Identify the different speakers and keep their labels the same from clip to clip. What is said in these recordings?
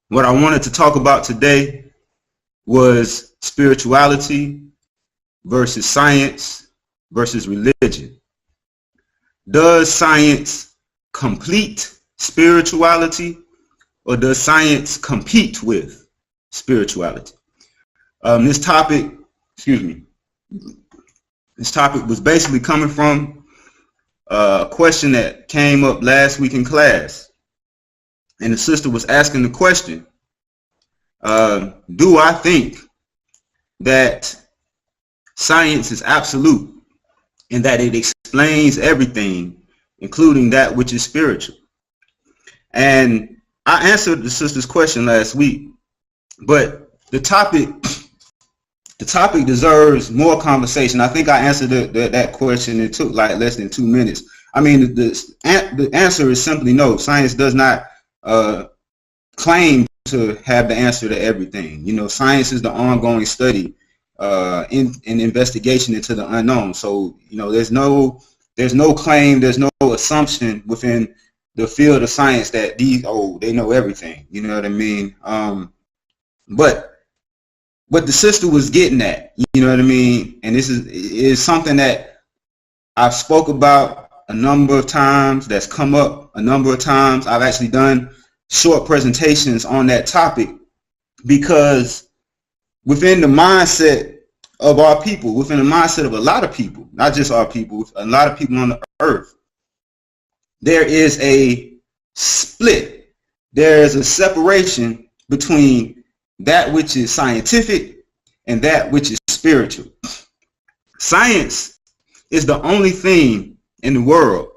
Speaker 1: What I wanted to talk about today was spirituality versus science versus religion. Does science complete spirituality, or does science compete with spirituality? This topic was basically coming from a question that came up last week in class. And the sister was asking the question, do I think that science is absolute and that it explains everything, including that which is spiritual? And I answered the sister's question last week, but the topic deserves more conversation. I think I answered that question. It took like less than 2 minutes. I mean, the answer is simply no. Science does not claim to have the answer to everything. You know, science is the ongoing study in investigation into the unknown. So, you know, there's no claim, there's no assumption within the field of science that they know everything. You know what I mean? But what the sister was getting at, you know what I mean, and this is something that I've spoke about a number of times, that's come up a number of times. I've actually done short presentations on that topic, because within the mindset of our people, within the mindset of a lot of people, not just our people, a lot of people on the earth, there is a split. There is a separation between that which is scientific and that which is spiritual. Science is the only thing in the world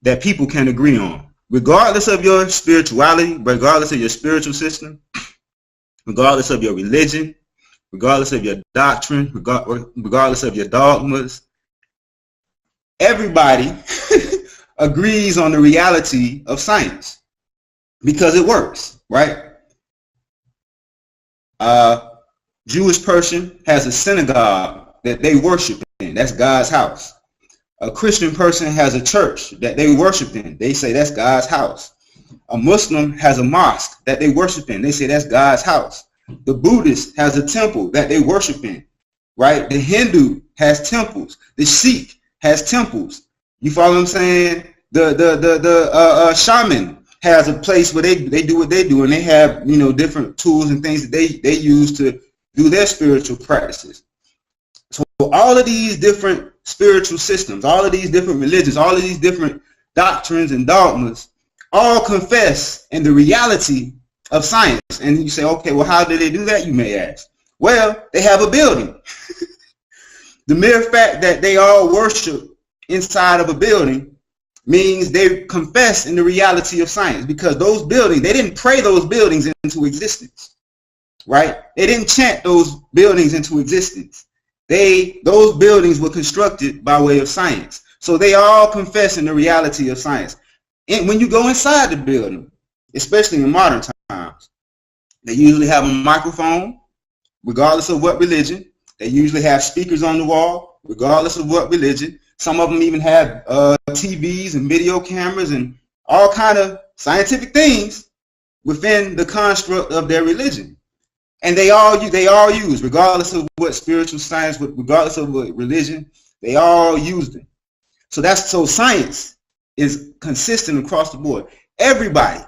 Speaker 1: that people can agree on, regardless of your spirituality, regardless of your spiritual system, regardless of your religion, regardless of your doctrine, regardless of your dogmas. Everybody agrees on the reality of science because it works, right? Jewish person has a synagogue that they worship in. That's God's house. A Christian person has a church that they worship in. They say that's God's house. A Muslim has a mosque that they worship in. They say that's God's house. The Buddhist has a temple that they worship in, right? The Hindu has temples. The Sikh has temples. You follow what I'm saying? The shaman has a place where they do what they do, and they have, you know, different tools and things that they use to do their spiritual practices. So all of these different spiritual systems, all of these different religions, all of these different doctrines and dogmas all confess in the reality of science. And you say, okay, well, how do they do that, you may ask? Well, they have a building. The mere fact that they all worship inside of a building means they confess in the reality of science, because those buildings, they didn't pray those buildings into existence, right? They didn't chant those buildings into existence. Those buildings were constructed by way of science. So they all confess in the reality of science. And when you go inside the building, especially in modern times, they usually have a microphone, regardless of what religion. They usually have speakers on the wall, regardless of what religion. Some of them even have TVs and video cameras and all kind of scientific things within the construct of their religion. And they all use, regardless of what spiritual science, regardless of what religion, they all use them. So science is consistent across the board. Everybody,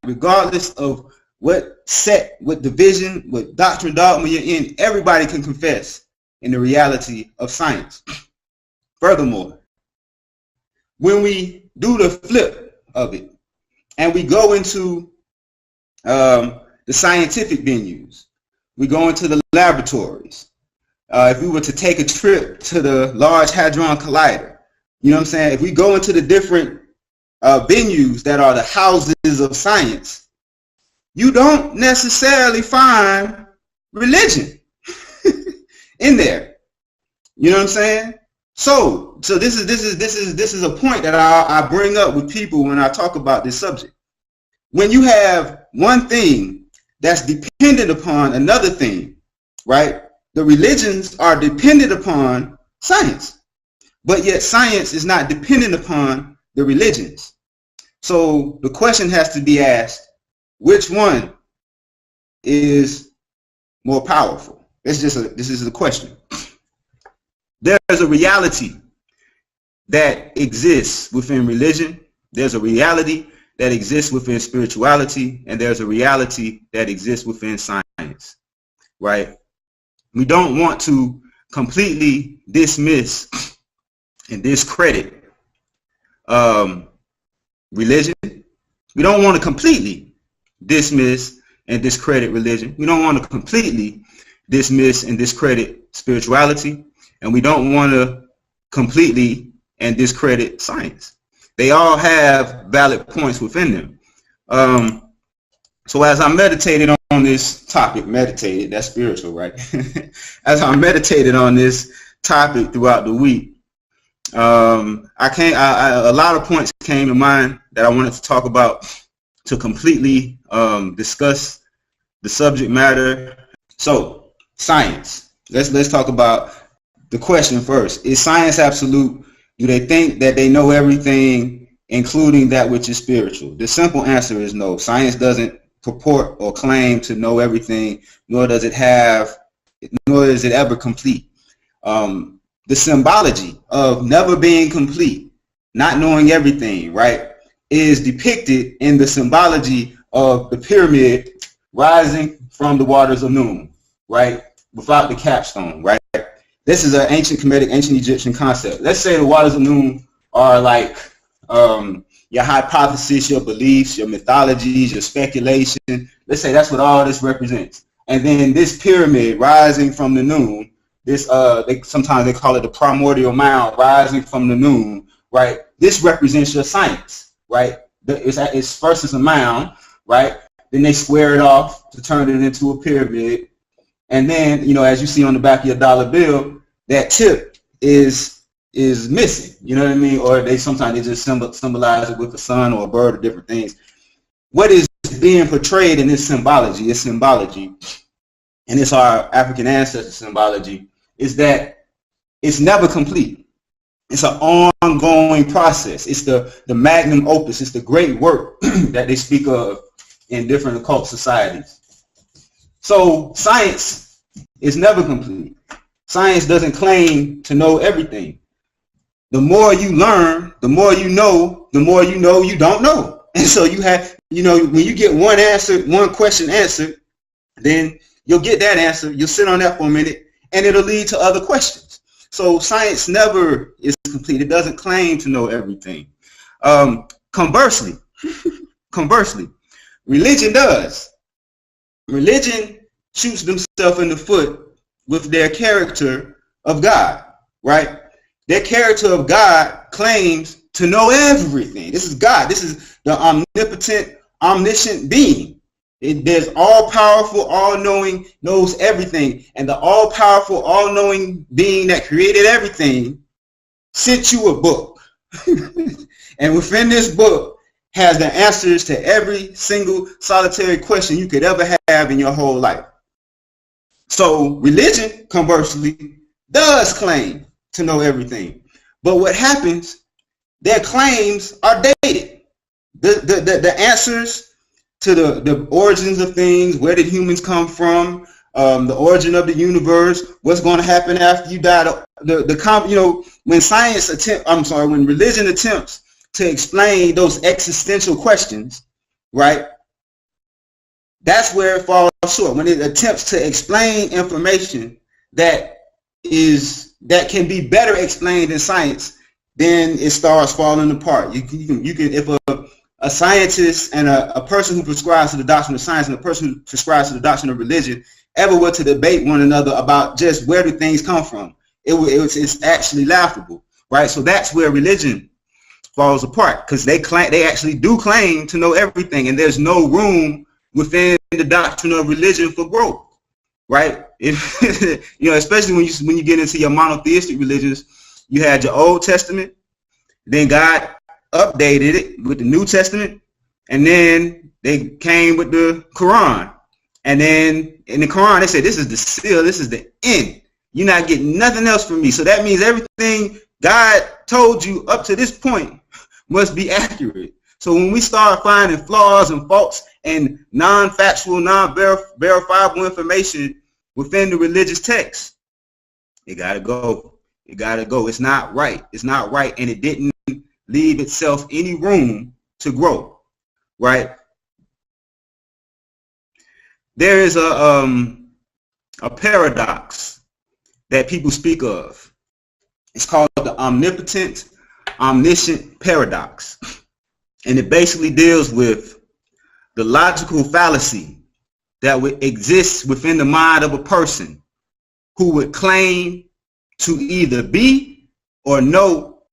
Speaker 1: regardless of what sect, what division, what doctrine, dogma you're in, everybody can confess in the reality of science. Furthermore, when we do the flip of it and we go into the scientific venues, we go into the laboratories. If we were to take a trip to the Large Hadron Collider, you know what I'm saying? If we go into the different venues that are the houses of science, you don't necessarily find religion in there. You know what I'm saying? So this is a point that I bring up with people when I talk about this subject. When you have one thing that's dependent upon another thing, right? The religions are dependent upon science, but yet science is not dependent upon the religions. So the question has to be asked, which one is more powerful? This is a question. There's a reality that exists within religion. There's a reality that exists within spirituality, and there's a reality that exists within science, right? We don't want to completely dismiss and discredit religion. We don't want to completely dismiss and discredit religion. We don't want to completely dismiss and discredit spirituality, and we don't want to completely and discredit science. They all have valid points within them. So as I meditated on this topic, meditated, that's spiritual, right? As I meditated on this topic throughout the week, a lot of points came to mind that I wanted to talk about to completely discuss the subject matter. So, science. Let's talk about the question first. Is science absolute? Do they think that they know everything, including that which is spiritual? The simple answer is no. Science doesn't purport or claim to know everything, nor is it ever complete. The symbology of never being complete, not knowing everything, right, is depicted in the symbology of the pyramid rising from the waters of noon, right, without the capstone, right? This is an ancient Kemetic, ancient Egyptian concept. Let's say the waters of noon are like your hypothesis, your beliefs, your mythologies, your speculation. Let's say that's what all this represents. And then this pyramid rising from the noon, this sometimes they call it the primordial mound rising from the noon, right? This represents your science, right? It's first it's a mound, right? Then they square it off to turn it into a pyramid. And then, you know, as you see on the back of your dollar bill, that tip is missing, you know what I mean? Or sometimes they just symbolize it with a sun or a bird or different things. What is being portrayed in this symbology, and it's our African ancestor symbology, is that it's never complete. It's an ongoing process. It's the magnum opus. It's the great work that they speak of in different occult societies. So science is never complete. Science doesn't claim to know everything. The more you learn, the more you know you don't know. And so you have, you know, when you get one question answered, then you'll get that answer. You'll sit on that for a minute, and it'll lead to other questions. So science never is complete. It doesn't claim to know everything. Conversely, religion does. Religion shoots themselves in the foot with their character of God, right? Their character of God claims to know everything. This is God. This is the omnipotent, omniscient being. There's all-powerful, all-knowing, knows everything. And the all-powerful, all-knowing being that created everything sent you a book. And within this book has the answers to every single solitary question you could ever have in your whole life. So religion, conversely, does claim to know everything. But what happens, their claims are dated. The answers to the origins of things, where did humans come from, the origin of the universe, what's going to happen after you die, when religion attempts to explain those existential questions, right? That's where it falls short. When it attempts to explain information that can be better explained in science, then it starts falling apart. You can if a scientist and a person who prescribes to the doctrine of science and a person who prescribes to the doctrine of religion ever were to debate one another about just where do things come from, it's actually laughable, right? So that's where religion falls apart, because they actually do claim to know everything, and there's no room within the doctrine of religion for growth, right? Especially when you get into your monotheistic religions, you had your Old Testament, then God updated it with the New Testament, and then they came with the Quran. And then in the Quran, they said, this is the seal, this is the end. You're not getting nothing else from me. So that means everything God told you up to this point must be accurate. So when we start finding flaws and faults and non-factual, non-verifiable information within the religious text, it got to go. It got to go. It's not right. It's not right, and it didn't leave itself any room to grow, right? There is a paradox that people speak of. It's called the Omnipotent, Omniscient paradox. And it basically deals with the logical fallacy that would exist within the mind of a person who would claim to either be or know,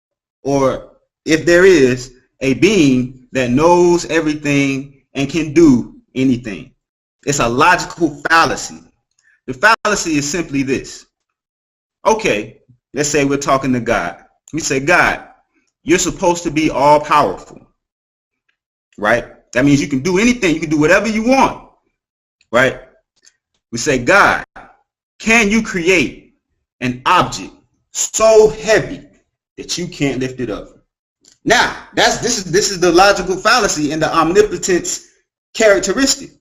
Speaker 1: or if there is a being that knows everything and can do anything. It's a logical fallacy. The fallacy is simply this. Okay, let's say we're talking to God. We say, God, you're supposed to be all powerful, right? That means you can do anything. You can do whatever you want, right? We say, God, can you create an object so heavy that you can't lift it up? Now, this is the logical fallacy and the omnipotence characteristic.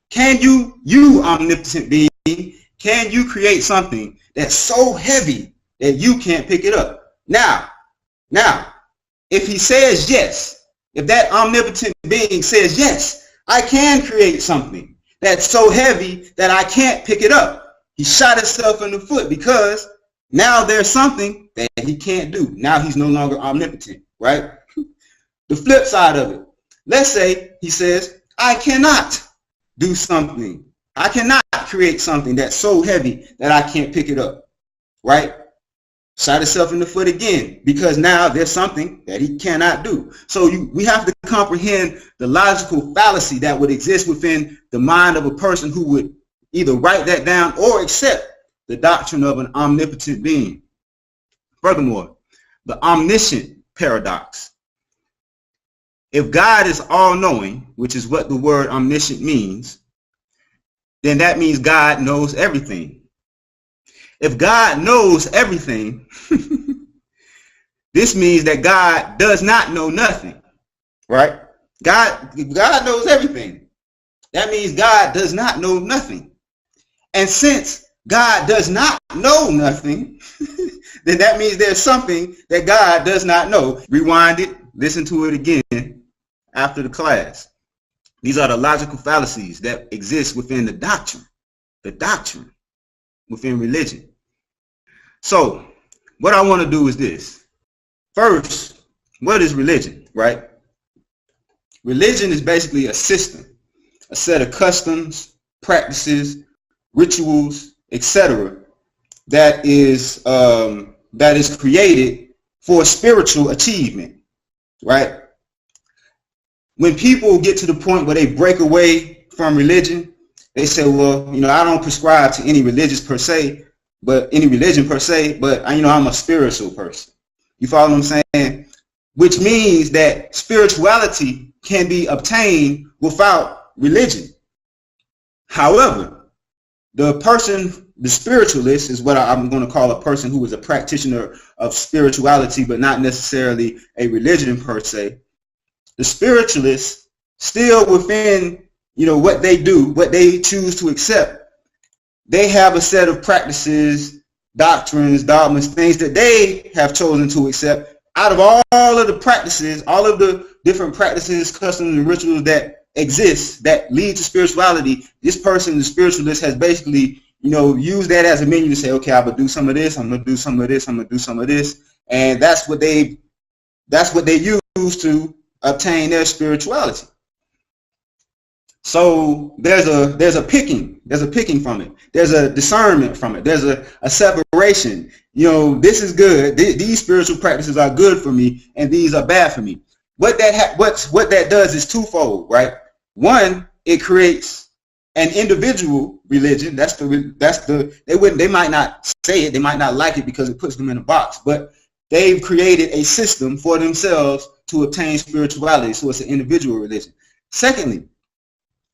Speaker 1: Can you omnipotent being, can you create something that's so heavy that you can't pick it up? Now, if he says yes, if that omnipotent being says yes, I can create something that's so heavy that I can't pick it up, he shot himself in the foot, because now there's something that he can't do. Now he's no longer omnipotent, right? The flip side of it, let's say he says, I cannot do something. I cannot create something that's so heavy that I can't pick it up, right? Shot himself in the foot again, because now there's something that he cannot do. So we have to comprehend the logical fallacy that would exist within the mind of a person who would either write that down or accept the doctrine of an omnipotent being. Furthermore, the omniscient paradox. If God is all-knowing, which is what the word omniscient means, then that means God knows everything. If God knows everything, this means that God does not know nothing, right? God knows everything. That means God does not know nothing. And since God does not know nothing, then that means there's something that God does not know. Rewind it, listen to it again after the class. These are the logical fallacies that exist within the doctrine within religion. So what I want to do is this. First, what is religion, right? Religion is basically a system, a set of customs, practices, rituals, etc. that is created for spiritual achievement, right? When people get to the point where they break away from religion, they say, well, I don't prescribe to any religion per se, but I'm a spiritual person. You follow what I'm saying? Which means that spirituality can be obtained without religion. However, the spiritualist is what I'm going to call a person who is a practitioner of spirituality, but not necessarily a religion per se. The spiritualists, still within, what they do, what they choose to accept, they have a set of practices, doctrines, dogmas, things that they have chosen to accept. Out of all of the practices, all of the different practices, customs, and rituals that exist that lead to spirituality, this person, the spiritualist, has basically, used that as a menu to say, okay, I'm going to do some of this, I'm going to do some of this, I'm going to do some of this. And that's what they use to obtain their spirituality. So there's a picking from it. There's a discernment from it. There's a separation. This is good. These spiritual practices are good for me, and these are bad for me. What that does is twofold, right? One, it creates an individual religion. They might not say it, they might not like it because it puts them in a box, but they've created a system for themselves to obtain spirituality. So it's an individual religion. Secondly,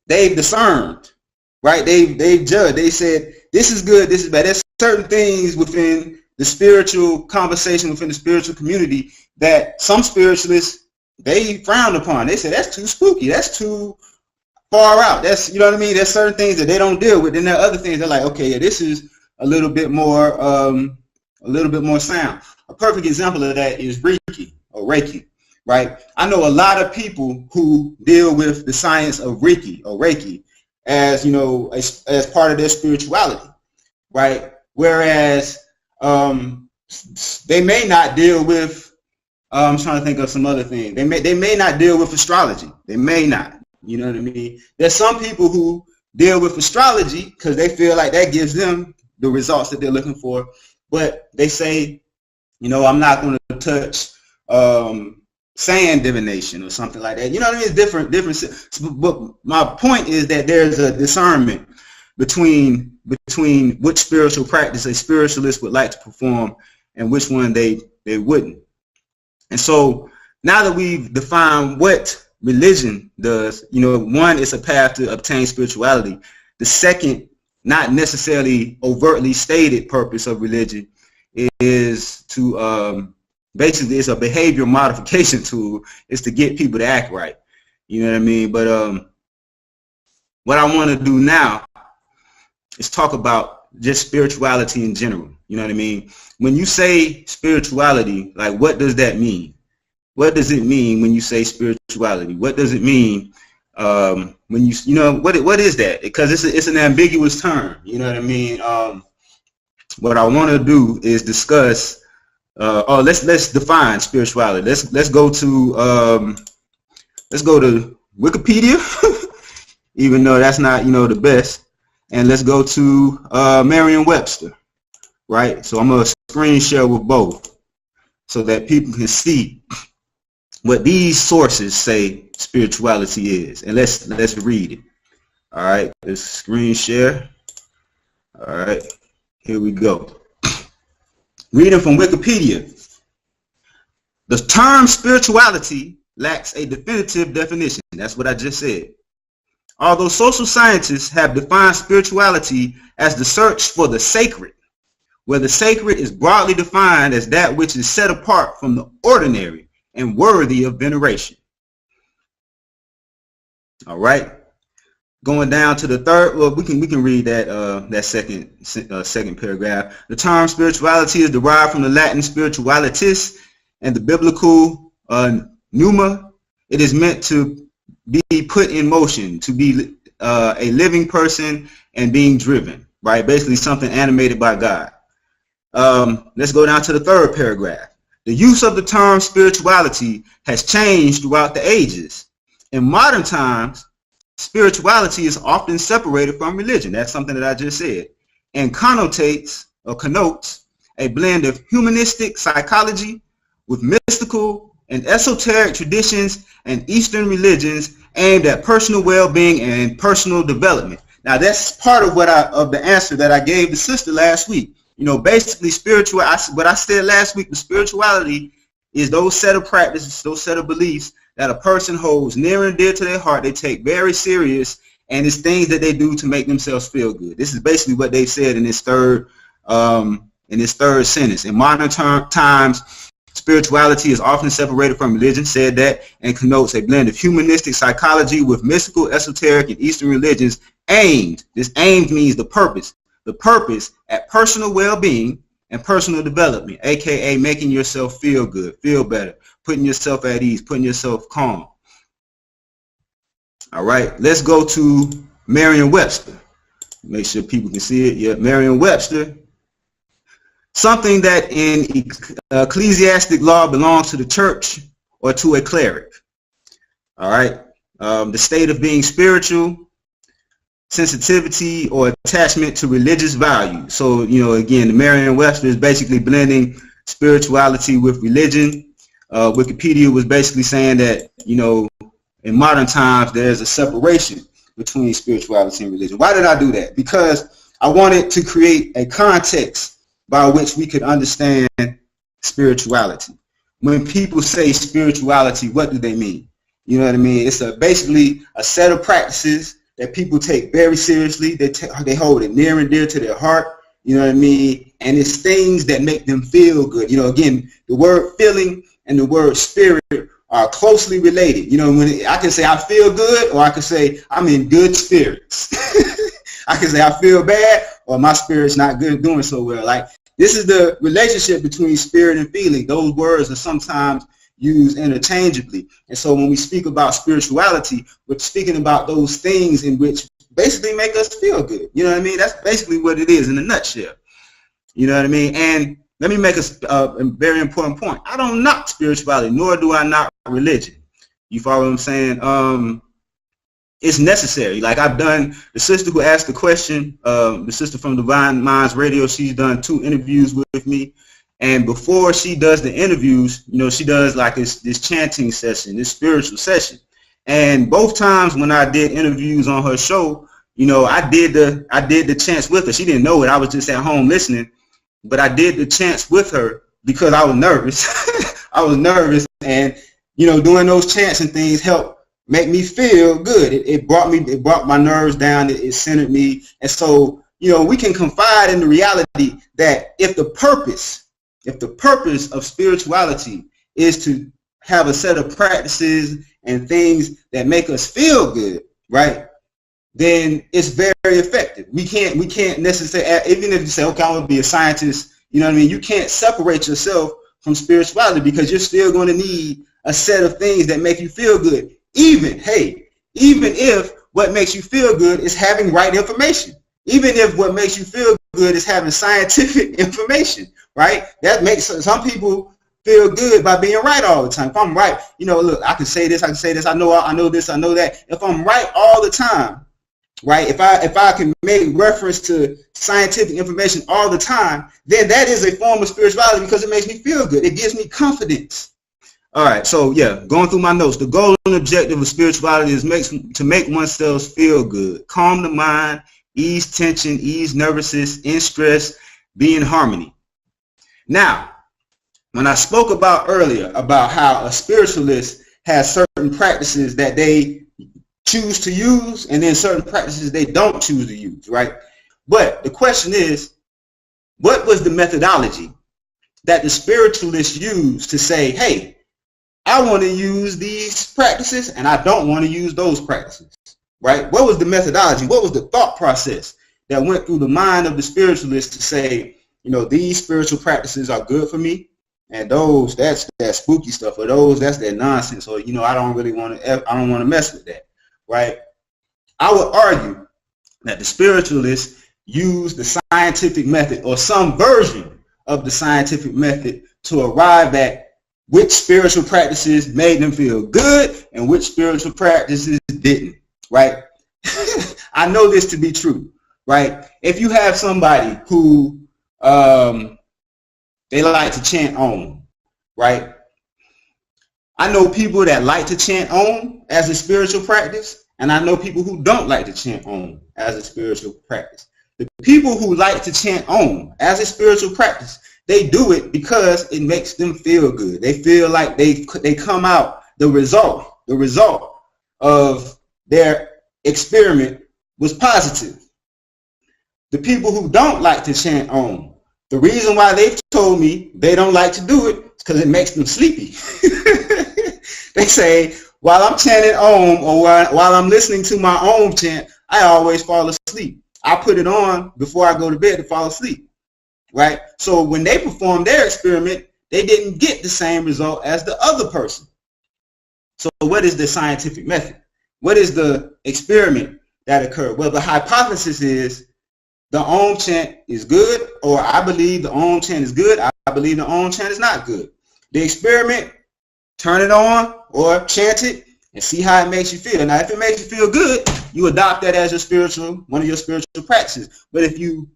Speaker 1: they've discerned, right? They've judged. They said, this is good, this is bad. There's certain things within the spiritual conversation, within the spiritual community, that some spiritualists, they frowned upon. They said that's too spooky. That's too far out. That's, you know what I mean. There's certain things that they don't deal with. Then there are other things they're like, okay, yeah, this is a little bit more sound. A perfect example of that is Reiki, right? I know a lot of people who deal with the science of Reiki as, you know, as part of their spirituality, right? Whereas they may not deal with, I'm trying to think of some other thing. They may not deal with astrology. They may not, you know what I mean? There's some people who deal with astrology because they feel like that gives them the results that they're looking for. But they say, you know, I'm not going to touch sand divination or something like that. You know what I mean? It's different. But my point is that there's a discernment between which spiritual practice a spiritualist would like to perform and which one they wouldn't. And so now that we've defined what religion does, you know, one is a path to obtain spirituality. The second, not necessarily overtly stated purpose of religion is to basically it's a behavior modification tool. Is to get people to act right. You know what I mean? But what I want to do now is talk about just spirituality in general. You know what I mean? When you say spirituality, like, what does that mean? What does it mean when you say spirituality? What does it mean when you know, what is that? Because it's an ambiguous term. You know what I mean? What I want to do is discuss. Let's define spirituality. Let's go to Wikipedia, even though that's not, you know, the best. And let's go to Merriam-Webster, right? So I'm gonna screen share with both so that people can see what these sources say spirituality is. And let's read it. All right, let's screen share. All right, here we go. Reading from Wikipedia. The term spirituality lacks a definitive definition. That's what I just said. Although social scientists have defined spirituality as the search for the sacred, where the sacred is broadly defined as that which is set apart from the ordinary and worthy of veneration. All right. Going down to the third, well, we can read that second paragraph. The term spirituality is derived from the Latin spiritualitas and the biblical pneuma. It is meant to be put in motion, to be a living person and being driven, right? Basically something animated by God. Let's go down to the third paragraph. The use of the term spirituality has changed throughout the ages. In modern times, spirituality is often separated from religion. That's something that I just said. And connotes a blend of humanistic psychology with mystical and esoteric traditions and Eastern religions aimed at personal well-being and personal development. Now that's part of the answer that I gave the sister last week. You know, basically what I said last week, the spirituality is those set of practices, those set of beliefs that a person holds near and dear to their heart, they take very serious, and it's things that they do to make themselves feel good. This is basically what they said in this third sentence. In modern times, spirituality is often separated from religion, said that, and connotes a blend of humanistic psychology with mystical, esoteric, and Eastern religions aimed. This aimed means the purpose at personal well-being and personal development, aka making yourself feel good, feel better, putting yourself at ease, putting yourself calm. All right, let's go to Merriam-Webster. Make sure people can see it. Yeah, Merriam-Webster. Something that in ecclesiastic law belongs to the church or to a cleric. All right, the state of being spiritual, sensitivity or attachment to religious values. So, you know, again, the Merriam-Webster is basically blending spirituality with religion. Wikipedia was basically saying that, you know, in modern times, there's a separation between spirituality and religion. Why did I do that? Because I wanted to create a context by which we could understand spirituality. When people say spirituality, what do they mean? You know what I mean? It's basically a set of practices that people take very seriously. They hold it near and dear to their heart. You know what I mean? And it's things that make them feel good. You know, again, the word feeling and the word spirit are closely related. You know, I can say I feel good, or I can say I'm in good spirits. I can say I feel bad, or my spirit's not good, doing so well. Like, this is the relationship between spirit and feeling. Those words are sometimes used interchangeably. And so when we speak about spirituality, we're speaking about those things in which basically make us feel good. You know what I mean? That's basically what it is in a nutshell. You know what I mean? And let me make a very important point. I don't knock spirituality, nor do I knock religion. You follow what I'm saying? It's necessary. Like, I've done, the sister who asked the question, the sister from Divine Minds Radio, she's done 2 interviews with me. And before she does the interviews, you know, she does like this chanting session, this spiritual session. And both times when I did interviews on her show, you know, I did the chants with her. She didn't know it. I was just at home listening. But I did the chants with her because I was nervous. I was nervous, and, you know, doing those chants and things helped make me feel good. It brought my nerves down. It centered me. And so, you know, we can confide in the reality that if the purpose of spirituality is to have a set of practices and things that make us feel good, right, then it's very effective. We can't necessarily, even if you say, okay, I want to be a scientist, you know what I mean, you can't separate yourself from spirituality, because you're still going to need a set of things that make you feel good. Even if what makes you feel good is having right information. Even if what makes you feel good is having scientific information, right? That makes some people feel good by being right all the time. If I'm right, you know, look, I can say this, I know this, I know that. If I'm right all the time, right, if I can make reference to scientific information all the time, then that is a form of spirituality, because it makes me feel good. It gives me confidence. All right, so yeah, going through my notes. The goal and objective of spirituality is to make oneself feel good, calm the mind, ease tension, ease nervousness, end stress, be in harmony. Now, when I spoke about earlier about how a spiritualist has certain practices that they choose to use, and then certain practices they don't choose to use, right? But the question is, what was the methodology that the spiritualists used to say, hey, I want to use these practices and I don't want to use those practices, right? What was the methodology? What was the thought process that went through the mind of the spiritualist to say, you know, these spiritual practices are good for me, and those, that's that spooky stuff, or those, that's that nonsense, or, you know, I don't want to mess with that, right? I would argue that the spiritualists use the scientific method, or some version of the scientific method, to arrive at which spiritual practices made them feel good and which spiritual practices didn't, right? I know this to be true, right? If you have somebody who they like to chant Om, right? I know people that like to chant Om as a spiritual practice, and I know people who don't like to chant Om as a spiritual practice. The people who like to chant Om as a spiritual practice, they do it because it makes them feel good. They feel like they come out, the result of their experiment was positive. The people who don't like to chant Om, the reason why they've told me they don't like to do it is because it makes them sleepy. They say, while I'm chanting Om, or while I'm listening to my Om chant, I always fall asleep. I put it on before I go to bed to fall asleep. Right? So when they performed their experiment, they didn't get the same result as the other person. So what is the scientific method? What is the experiment that occurred? Well, the hypothesis is the Om chant is good, or I believe the Om chant is good, I believe the Om chant is not good. The experiment, turn it on or chant it and see how it makes you feel. Now, if it makes you feel good, you adopt that as one of your spiritual practices. But if you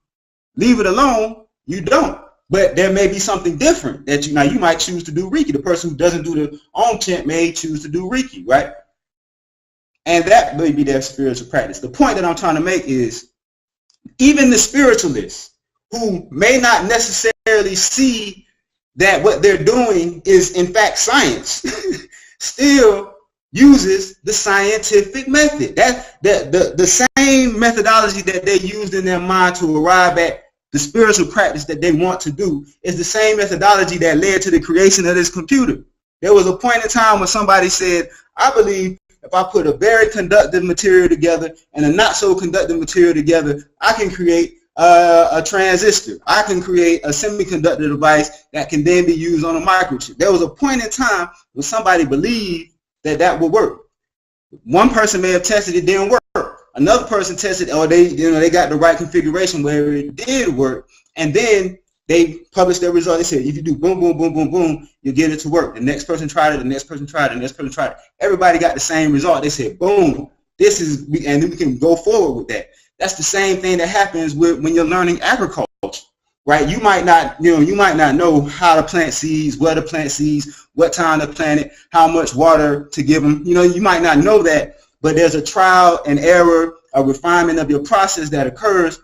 Speaker 1: leave it alone, you don't. But there may be something different that you might choose to do Reiki. The person who doesn't do the Om chant may choose to do Reiki, right? And that may be their spiritual practice. The point that I'm trying to make is, even the spiritualists who may not necessarily see that what they're doing is in fact science, still uses the scientific method. The same methodology that they used in their mind to arrive at the spiritual practice that they want to do is the same methodology that led to the creation of this computer. There was a point in time when somebody said, I believe if I put a very conductive material together and a not so conductive material together, I can create a transistor. I can create a semiconductor device that can then be used on a microchip. There was a point in time when somebody believed that that would work. One person may have tested it, didn't work. Another person tested, or they got the right configuration where it did work, and then they published their result. They said, if you do boom, boom, boom, boom, boom, you get it to work. The next person tried it, the next person tried it, the next person tried it. Everybody got the same result. They said, boom, this is, and then we can go forward with that. That's the same thing that happens when you're learning agriculture, right? You might not know how to plant seeds, where to plant seeds, what time to plant it, how much water to give them. You might not know that, but there's a trial and error, a refinement of your process that occurs.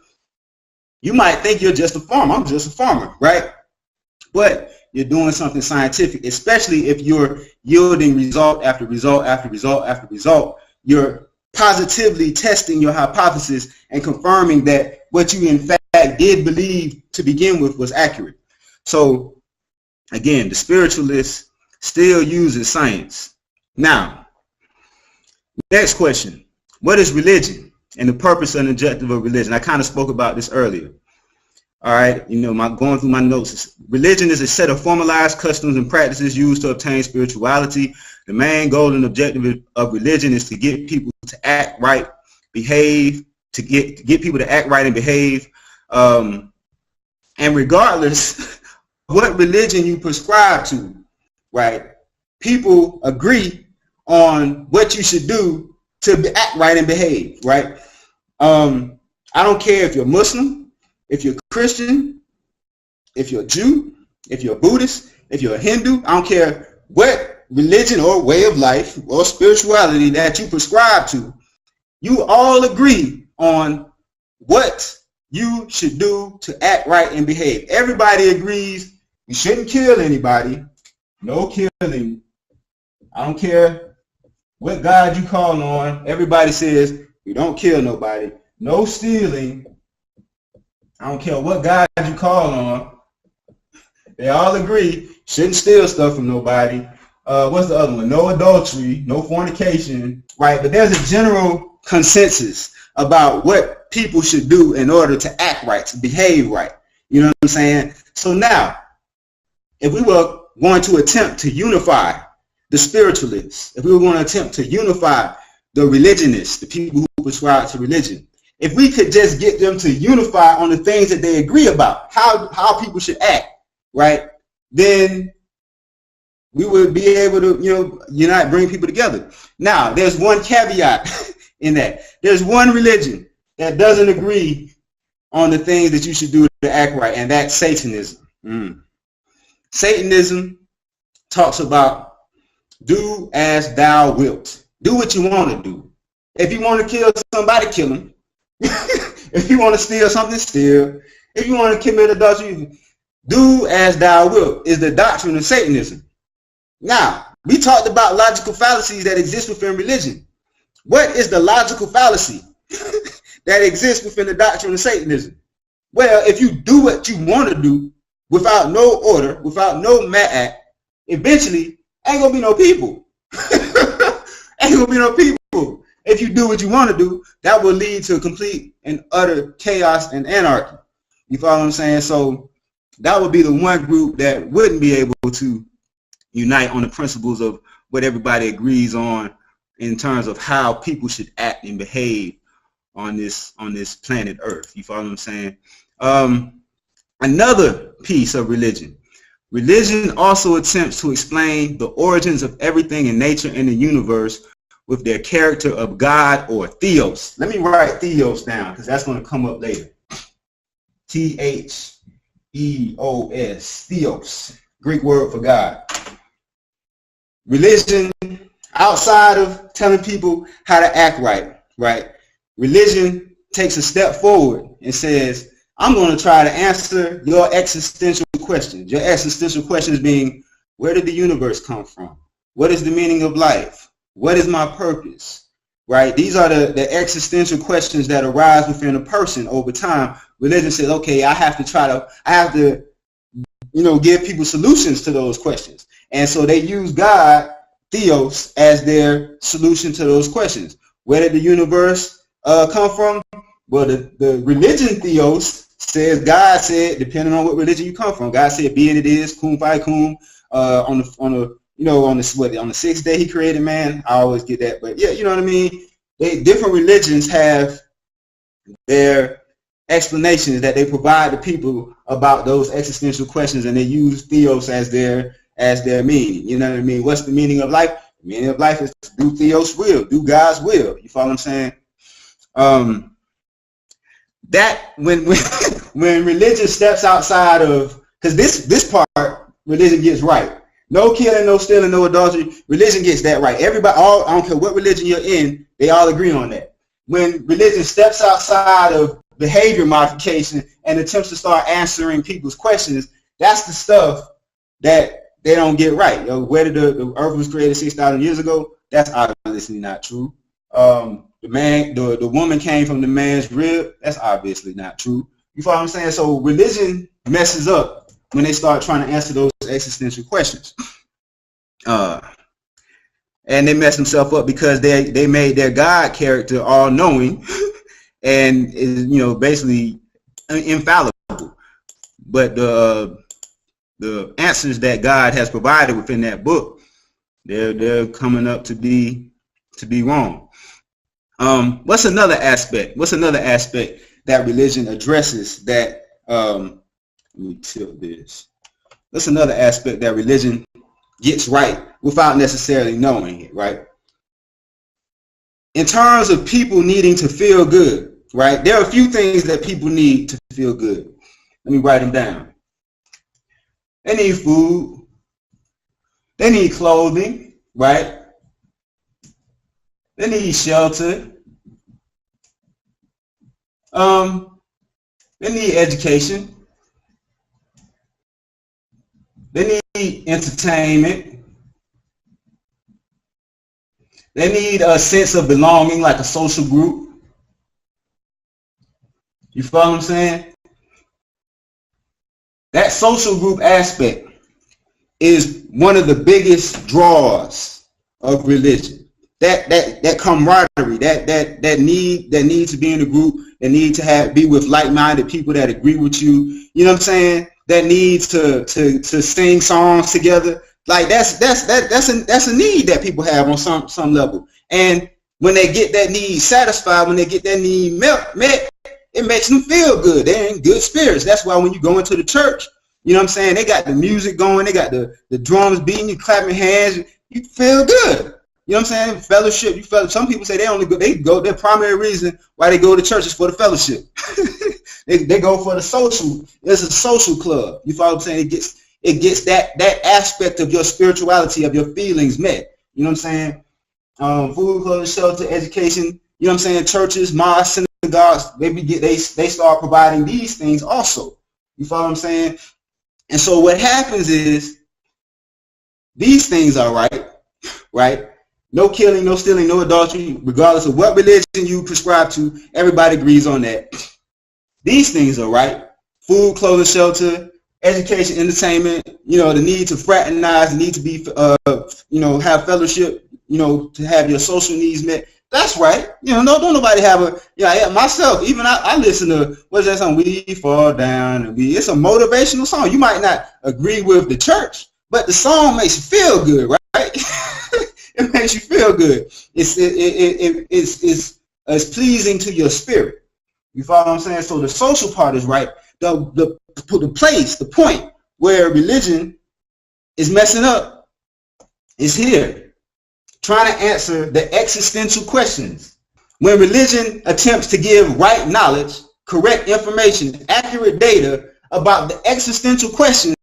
Speaker 1: You might think you're just a farmer. I'm just a farmer, right? But you're doing something scientific, especially if you're yielding result after result after result after result. You're positively testing your hypothesis and confirming that what you in fact did believe to begin with was accurate. So again, the spiritualist still uses science. Now, next question. What is religion and the purpose and objective of religion? I kind of spoke about this earlier. All right, going through my notes. Religion is a set of formalized customs and practices used to obtain spirituality. The main goal and objective of religion is to get people to act right, behave, to get people to act right and behave. And regardless of what religion you prescribe to, right, people agree on what you should do to act right and behave, right? I don't care if you're Muslim, if you're Christian, if you're a Jew, if you're a Buddhist, if you're a Hindu. I don't care what religion or way of life or spirituality that you prescribe to. You all agree on what you should do to act right and behave. Everybody agrees you shouldn't kill anybody. No killing. I don't care what God you call on. Everybody says you don't kill nobody. No stealing. I don't care what God you call on. They all agree shouldn't steal stuff from nobody. What's the other one? No adultery, no fornication, right? But there's a general consensus about what people should do in order to act right, to behave right. You know what I'm saying? So now, if we were going to attempt to unify the spiritualists, if we were going to attempt to unify the religionists, the people who prescribe to religion, if we could just get them to unify on the things that they agree about, how people should act, right, then we would be able to, unite, bring people together. Now, there's one caveat in that. There's one religion that doesn't agree on the things that you should do to act right, and that's Satanism. Satanism talks about do as thou wilt. Do what you want to do. If you want to kill somebody, kill him. If you want to steal something, steal. If you want to commit adultery, do as thou wilt is the doctrine of Satanism. Now, we talked about logical fallacies that exist within religion. What is the logical fallacy that exists within the doctrine of Satanism? Well, if you do what you want to do without no order, without no ma'at, eventually ain't gonna be no people. Ain't gonna be no people. If you do what you want to do, that will lead to complete and utter chaos and anarchy. You follow what I'm saying? So that would be the one group that wouldn't be able to unite on the principles of what everybody agrees on in terms of how people should act and behave on this planet Earth. You follow what I'm saying? Another piece of religion. Religion also attempts to explain the origins of everything in nature and the universe with their character of God or Theos. Let me write Theos down because that's going to come up later. Theos, Theos, Greek word for God. Religion, outside of telling people how to act right? Religion takes a step forward and says, I'm going to try to answer your existential questions. Your existential questions being, where did the universe come from? What is the meaning of life? What is my purpose? Right? These are the existential questions that arise within a person over time. Religion says, okay, I have to give people solutions to those questions. And so they use God, Theos, as their solution to those questions. Where did the universe come from? Well, the religion Theos says God said, depending on what religion you come from, God said, "Be it is, cum fi cum." On the sixth day He created man. I always get that, but yeah, you know what I mean. Different religions have their explanations that they provide to people about those existential questions, and they use Theos as their meaning. You know what I mean? What's the meaning of life? The meaning of life is to do Theos' will, do God's will. You follow what I'm saying? That when religion steps outside of, because this part religion gets right. No killing, no stealing, no adultery. Religion gets that right. Everybody, I don't care what religion you're in, they all agree on that. When religion steps outside of behavior modification and attempts to start answering people's questions, that's the stuff that they don't get right. Where did the earth was created 6,000 years ago? That's obviously not true. The woman came from the man's rib. That's obviously not true. You follow what I'm saying? So religion messes up when they start trying to answer those existential questions. And they mess themselves up because they made their God character all-knowing and is, basically infallible. But the answers that God has provided within that book, they're coming up to be wrong. What's another aspect? That religion addresses that? Let me tilt this. What's another aspect that religion gets right without necessarily knowing it, right? In terms of people needing to feel good, right? There are a few things that people need to feel good. Let me write them down. They need food. They need clothing, right? They need shelter. They need education. They need entertainment. They need a sense of belonging, like a social group. You follow what I'm saying? That social group aspect is one of the biggest draws of religion. That camaraderie, that need to be in a group, that need to be with like-minded people that agree with you. You know what I'm saying? That needs to sing songs together. Like that's a need that people have on some level. And when they get that need satisfied, when they get that need met, it makes them feel good. They're in good spirits. That's why when you go into the church, you know what I'm saying, they got the music going, they got the drums beating, you clapping hands, you feel good. You know what I'm saying? Fellowship. Some people say they go. Their primary reason why they go to church is for the fellowship. they go for the social. It's a social club. You follow what I'm saying? It gets that aspect of your spirituality, of your feelings met. You know what I'm saying? Food, clothing, shelter, education. You know what I'm saying? Churches, mosques, synagogues. They start providing these things also. You follow what I'm saying? And so what happens is these things are right? No killing, no stealing, no adultery, regardless of what religion you prescribe to, everybody agrees on that. These things are right. Food, clothing, shelter, education, entertainment, the need to fraternize, the need to be, have fellowship, to have your social needs met. That's right. Don't nobody have myself, even I listen to, what's that song? We fall down. It's a motivational song. You might not agree with the church, but the song makes you feel good, right? It makes you feel good. It's pleasing to your spirit. You follow what I'm saying? So the social part is right. The point where religion is messing up is here, trying to answer the existential questions. When religion attempts to give right knowledge, correct information, accurate data about the existential questions,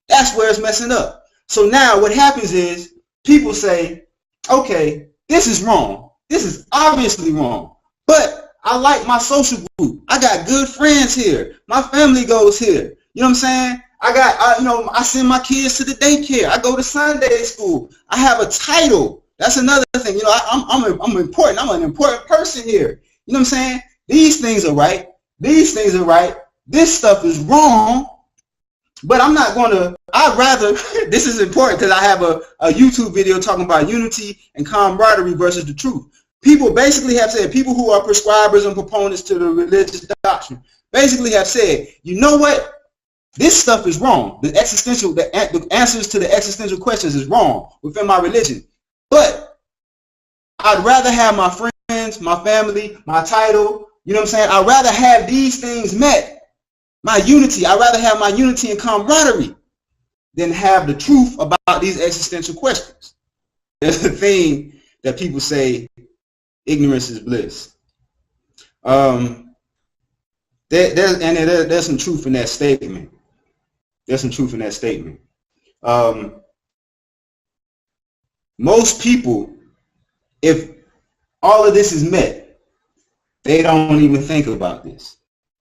Speaker 1: that's where it's messing up. So now what happens is people say, okay, this is wrong. This is obviously wrong. But I like my social group. I got good friends here. My family goes here. You know what I'm saying? I send my kids to the daycare. I go to Sunday school. I have a title. That's another thing. I'm important. I'm an important person here. You know what I'm saying? These things are right. These things are right. This stuff is wrong. But I'm not going to I'd rather, this is important because I have a YouTube video talking about unity and camaraderie versus the truth. People basically have said, people who are prescribers and proponents to the religious doctrine, basically have said, you know what? This stuff is wrong. The answers to the existential questions is wrong within my religion. But I'd rather have my friends, my family, my title, you know what I'm saying? I'd rather have these things met. My unity, I'd rather have my unity and camaraderie than have the truth about these existential questions. There's a thing that people say, ignorance is bliss. There's some truth in that statement. There's some truth in that statement. Most people, if all of this is met, they don't even think about this.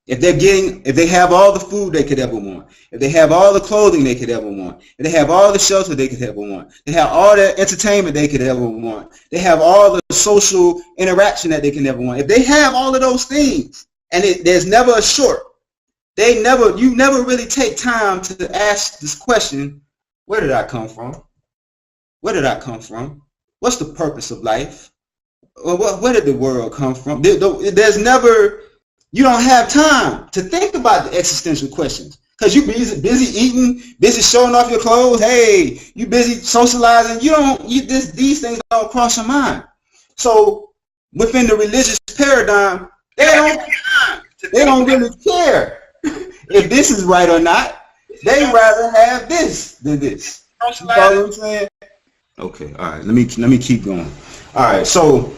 Speaker 1: If they have all the food they could ever want, if they have all the clothing they could ever want, if they have all the shelter they could ever want, they have all the entertainment they could ever want, they have all the social interaction that they can ever want, if they have all of those things, and there's never a short, you never really take time to ask this question, where did I come from? Where did I come from? What's the purpose of life? Where did the world come from? There's never, you don't have time to think about the existential questions because you're busy eating, busy showing off your clothes. Hey, you busy socializing. These things don't cross your mind. So within the religious paradigm, they don't really care if this is right or not. They rather have this than this. You follow what I'm saying? Okay, all right. Let me keep going. All right, so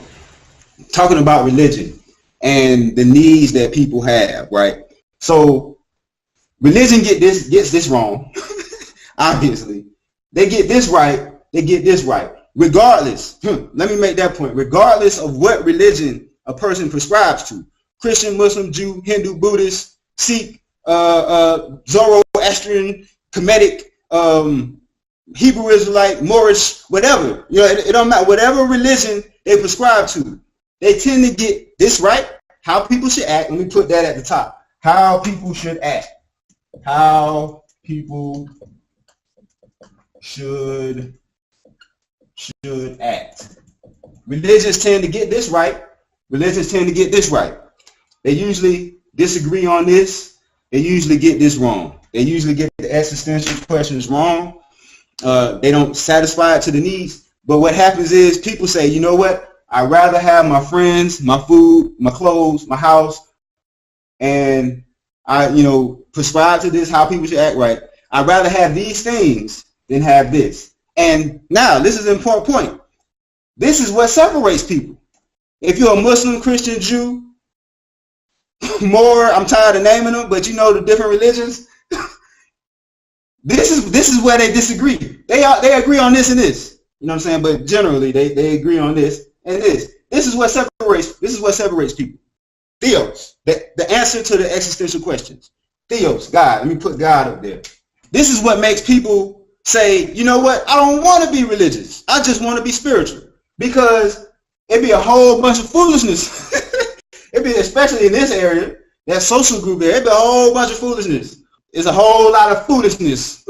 Speaker 1: talking about religion and the needs that people have, right? So religion gets this wrong. Obviously, they get this right. They get this right. Regardless, let me make that point. Regardless of what religion a person prescribes to, Christian, Muslim, Jew, Hindu, Buddhist, Sikh, Zoroastrian, Kemetic, Hebrew Israelite, Moorish, whatever. It don't matter. Whatever religion they prescribe to, they tend to get this right. How people should act. Let me put that at the top. How people should act. How people should act. Religions tend to get this right. Religions tend to get this right. They usually disagree on this. They usually get this wrong. They usually get the existential questions wrong. They don't satisfy it to the needs. But what happens is people say, you know what? I'd rather have my friends, my food, my clothes, my house, and I, prescribe to this, how people should act right. I'd rather have these things than have this. And now, this is an important point. This is what separates people. If you're a Muslim, Christian, Jew, more, I'm tired of naming them, but the different religions, this is where they disagree. They agree on this and this. You know what I'm saying? But generally, they agree on this and this. This is what separates people. Theos, the answer to the existential questions. Theos, God. Let me put God up there. This is what makes people say, you know what? I don't want to be religious. I just want to be spiritual. Because it'd be a whole bunch of foolishness. It'd be, especially in this area, that social group there, it'd be a whole bunch of foolishness. There's a whole lot of foolishness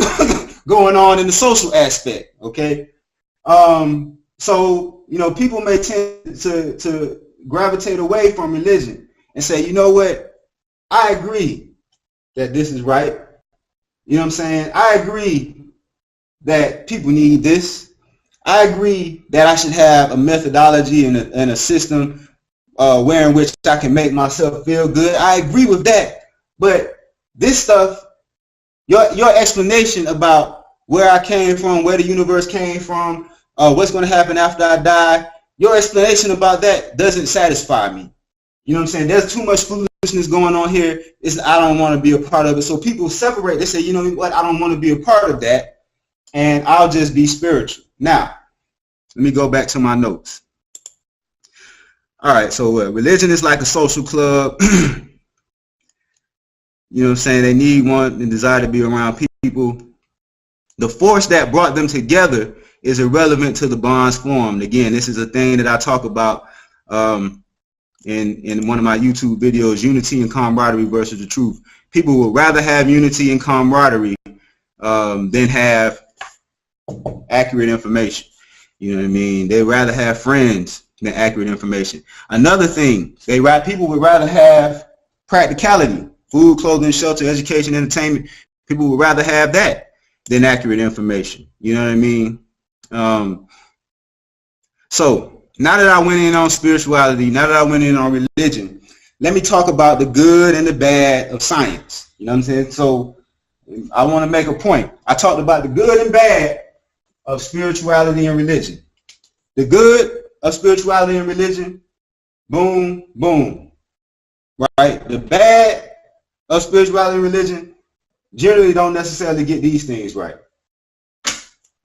Speaker 1: going on in the social aspect, okay? So, people may tend to gravitate away from religion and say, you know what? I agree that this is right. You know what I'm saying? I agree that people need this. I agree that I should have a methodology and a system wherein which I can make myself feel good. I agree with that. But this stuff, your explanation about where I came from, where the universe came from, what's going to happen after I die, your explanation about that doesn't satisfy me. You know what I'm saying? There's too much foolishness going on here. I don't want to be a part of it. So people separate. They say, you know what? I don't want to be a part of that, and I'll just be spiritual. Now, let me go back to my notes. All right, so religion is like a social club. You know what I'm saying? They need one and desire to be around people. The force that brought them together is irrelevant to the bonds formed. Again, this is a thing that I talk about in one of my YouTube videos, unity and camaraderie versus the truth. People would rather have unity and camaraderie than have accurate information. You know what I mean? They'd rather have friends than accurate information. Another thing, people would rather have practicality, food, clothing, shelter, education, entertainment. People would rather have that than accurate information. You know what I mean? So now that I went in on spirituality, now that I went in on religion, let me talk about the good and the bad of science. You know what I'm saying? So I want to make a point. I talked about the good and bad of spirituality and religion. The good of spirituality and religion, boom, boom. Right? The bad of spirituality and religion generally don't necessarily get these things right.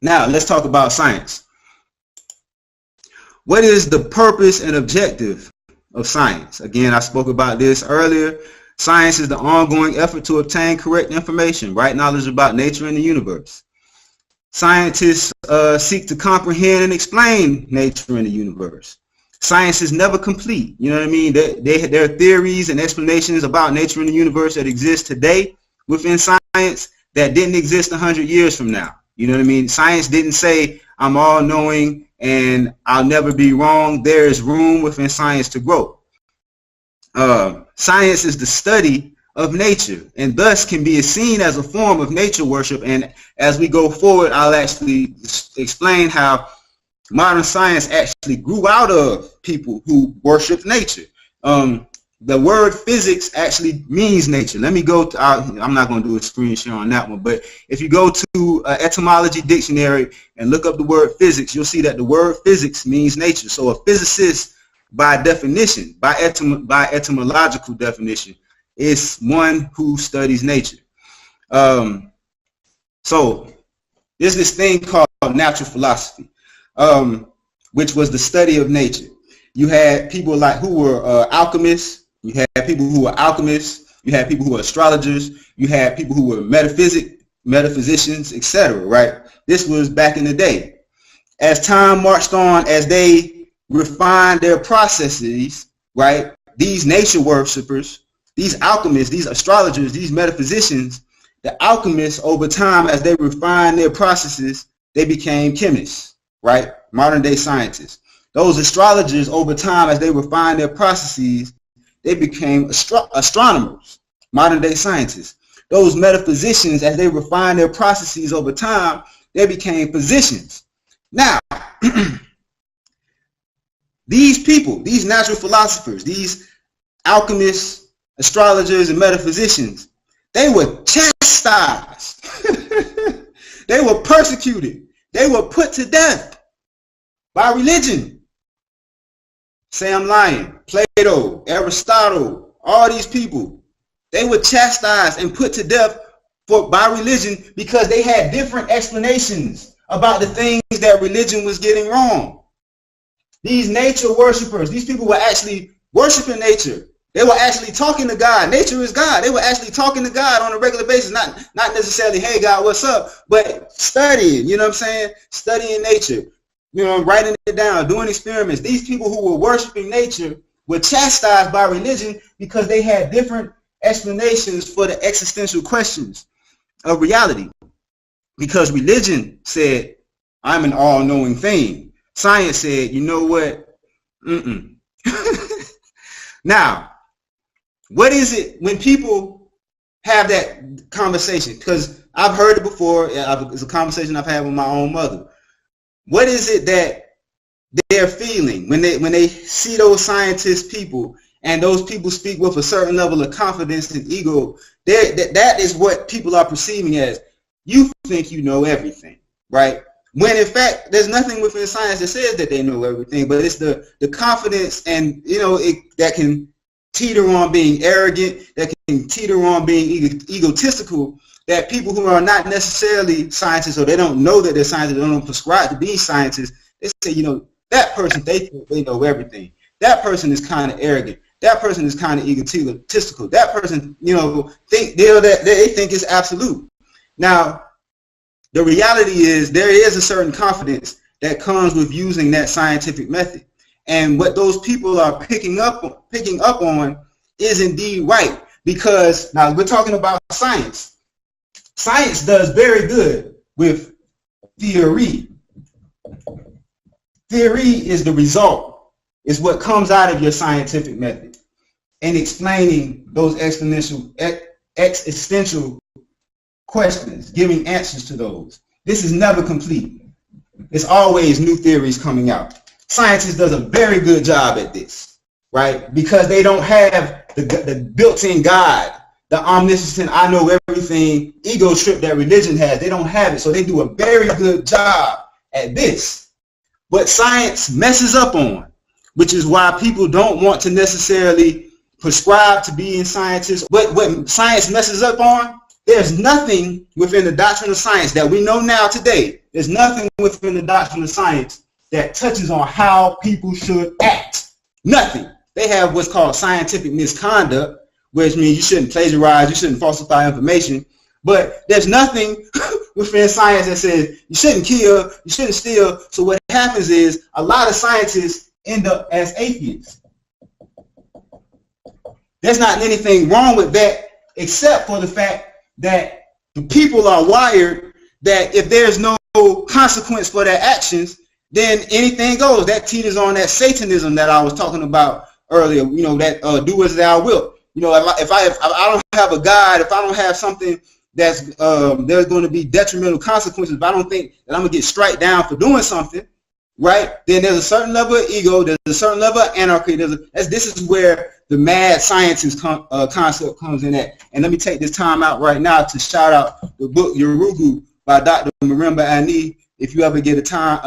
Speaker 1: Now, let's talk about science. What is the purpose and objective of science? Again, I spoke about this earlier. Science is the ongoing effort to obtain correct information, right knowledge about nature and the universe. Scientists seek to comprehend and explain nature and the universe. Science is never complete. You know what I mean? There are theories and explanations about nature and the universe that exist today within science that didn't exist 100 years from now. You know what I mean? Science didn't say, I'm all-knowing and I'll never be wrong. There is room within science to grow. Science is the study of nature and thus can be seen as a form of nature worship. And as we go forward, I'll actually explain how modern science actually grew out of people who worship nature. The word physics actually means nature. Let me go to, I'm not going to do a screen share on that one, but if you go to etymology dictionary and look up the word physics, you'll see that the word physics means nature. So a physicist, by definition, by etymological definition, is one who studies nature. So there's this thing called natural philosophy, which was the study of nature. You had people like who were alchemists. You had people who were alchemists. You had people who were astrologers. You had people who were metaphysicians, etc. Right? This was back in the day. As time marched on, as they refined their processes, right? These nature worshipers, these alchemists, these astrologers, these metaphysicians, the alchemists over time, as they refined their processes, they became chemists, right? Modern day scientists. Those astrologers over time, as they refined their processes, they became astronomers, modern day scientists. Those metaphysicians, as they refined their processes over time, they became physicians. Now, these people, these natural philosophers, these alchemists, astrologers, and metaphysicians, they were chastised. They were persecuted. They were put to death by religion. Say I'm lying. Plato, Aristotle, all these people, they were chastised and put to death by religion because they had different explanations about the things that religion was getting wrong. These nature worshipers, these people were actually worshiping nature. They were actually talking to God. Nature is God. They were actually talking to God on a regular basis, not necessarily, hey God, what's up, but studying, you know what I'm saying? Studying nature. You know, writing it down, doing experiments. These people who were worshiping nature were chastised by religion because they had different explanations for the existential questions of reality. Because religion said, I'm an all-knowing thing. Science said, you know what? Now, what is it when people have that conversation? Because I've heard it before. It's a conversation I've had with my own mother. What is it that they're feeling when they see those scientist people and those people speak with a certain level of confidence and ego? That is what people are perceiving as, you think you know everything, right? When in fact, there's nothing within science that says that they know everything, but it's the confidence and, you know, that can teeter on being arrogant, that can teeter on being egotistical, that people who are not necessarily scientists, or they don't know that they're scientists, they don't prescribe to be scientists, they say, you know, that person, they think they know everything. That person is kind of arrogant. That person is kind of egotistical. That person, you know, they think it's absolute. Now, the reality is there is a certain confidence that comes with using that scientific method. And what those people are picking up on is indeed right. Because now we're talking about science. Science does very good with theory. Theory is the result. It's what comes out of your scientific method and explaining those existential questions, giving answers to those. This is never complete. It's always new theories coming out. Scientists does a very good job at this, right? Because they don't have the built-in God, the omniscient, I know everything ego trip that religion has. They don't have it, so they do a very good job at this. What science messes up on, which is why people don't want to necessarily prescribe to being scientists. What science messes up on, there's nothing within the doctrine of science that we know now today. There's nothing within the doctrine of science that touches on how people should act. Nothing. They have what's called scientific misconduct, which means you shouldn't plagiarize, you shouldn't falsify information. But there's nothing within science that says you shouldn't kill, you shouldn't steal. So what happens is a lot of scientists end up as atheists. There's not anything wrong with that, except for the fact that the people are wired that if there's no consequence for their actions, then anything goes. That teeters on that Satanism that I was talking about earlier. You know, that do as thou wilt. You know, if I don't have a God, if I don't have something that's there's going to be detrimental consequences, if I don't think that I'm gonna get striked down for doing something, right? Then there's a certain level of ego, there's a certain level of anarchy. This is where the mad scientist concept comes in at. And let me take this time out right now to shout out the book Yorugu by Dr. Marimba Ani. If you ever get a time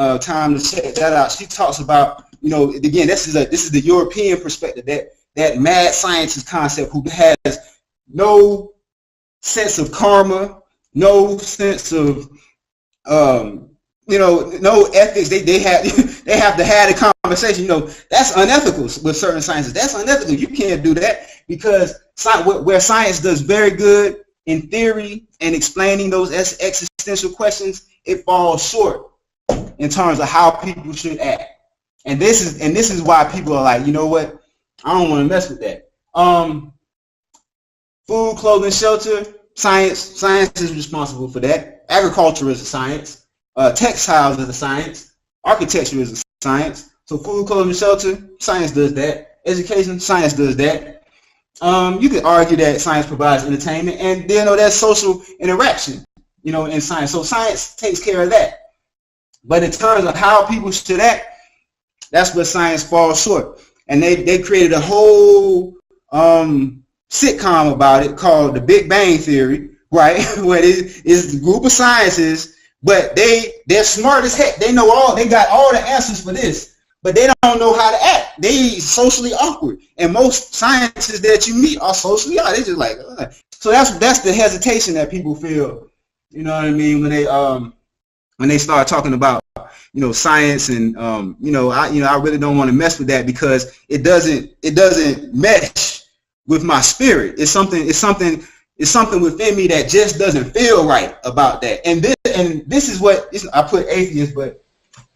Speaker 1: to check that out, she talks about, you know, again, this is the European perspective, that mad scientist concept who has no sense of karma, no sense of you know, no ethics. They have to have a conversation. You know, that's unethical with certain sciences. That's unethical. You can't do that, because where science does very good in theory and explaining those existential questions, it falls short in terms of how people should act. And this is why people are like, you know what, I don't want to mess with that. Food, clothing, shelter, science is responsible for that. Agriculture is a science. Textiles is a science. Architecture is a science. So food, clothing, shelter, science does that. Education, science does that. You could argue that science provides entertainment, and then there's social interaction, you know, in science. So science takes care of that. But in terms of how people should act, that's where science falls short. And they created a whole sitcom about it called The Big Bang Theory, right? Where it's a group of scientists, but they're smart as heck. They got all the answers for this, but they don't know how to act. They socially awkward. And most scientists that you meet are socially awkward. They just like, ugh. So that's the hesitation that people feel, you know what I mean, when they start talking about, you know, science, and I really don't want to mess with that, because it doesn't mesh with my spirit. It's something within me that just doesn't feel right about that. And this is what I put atheist, but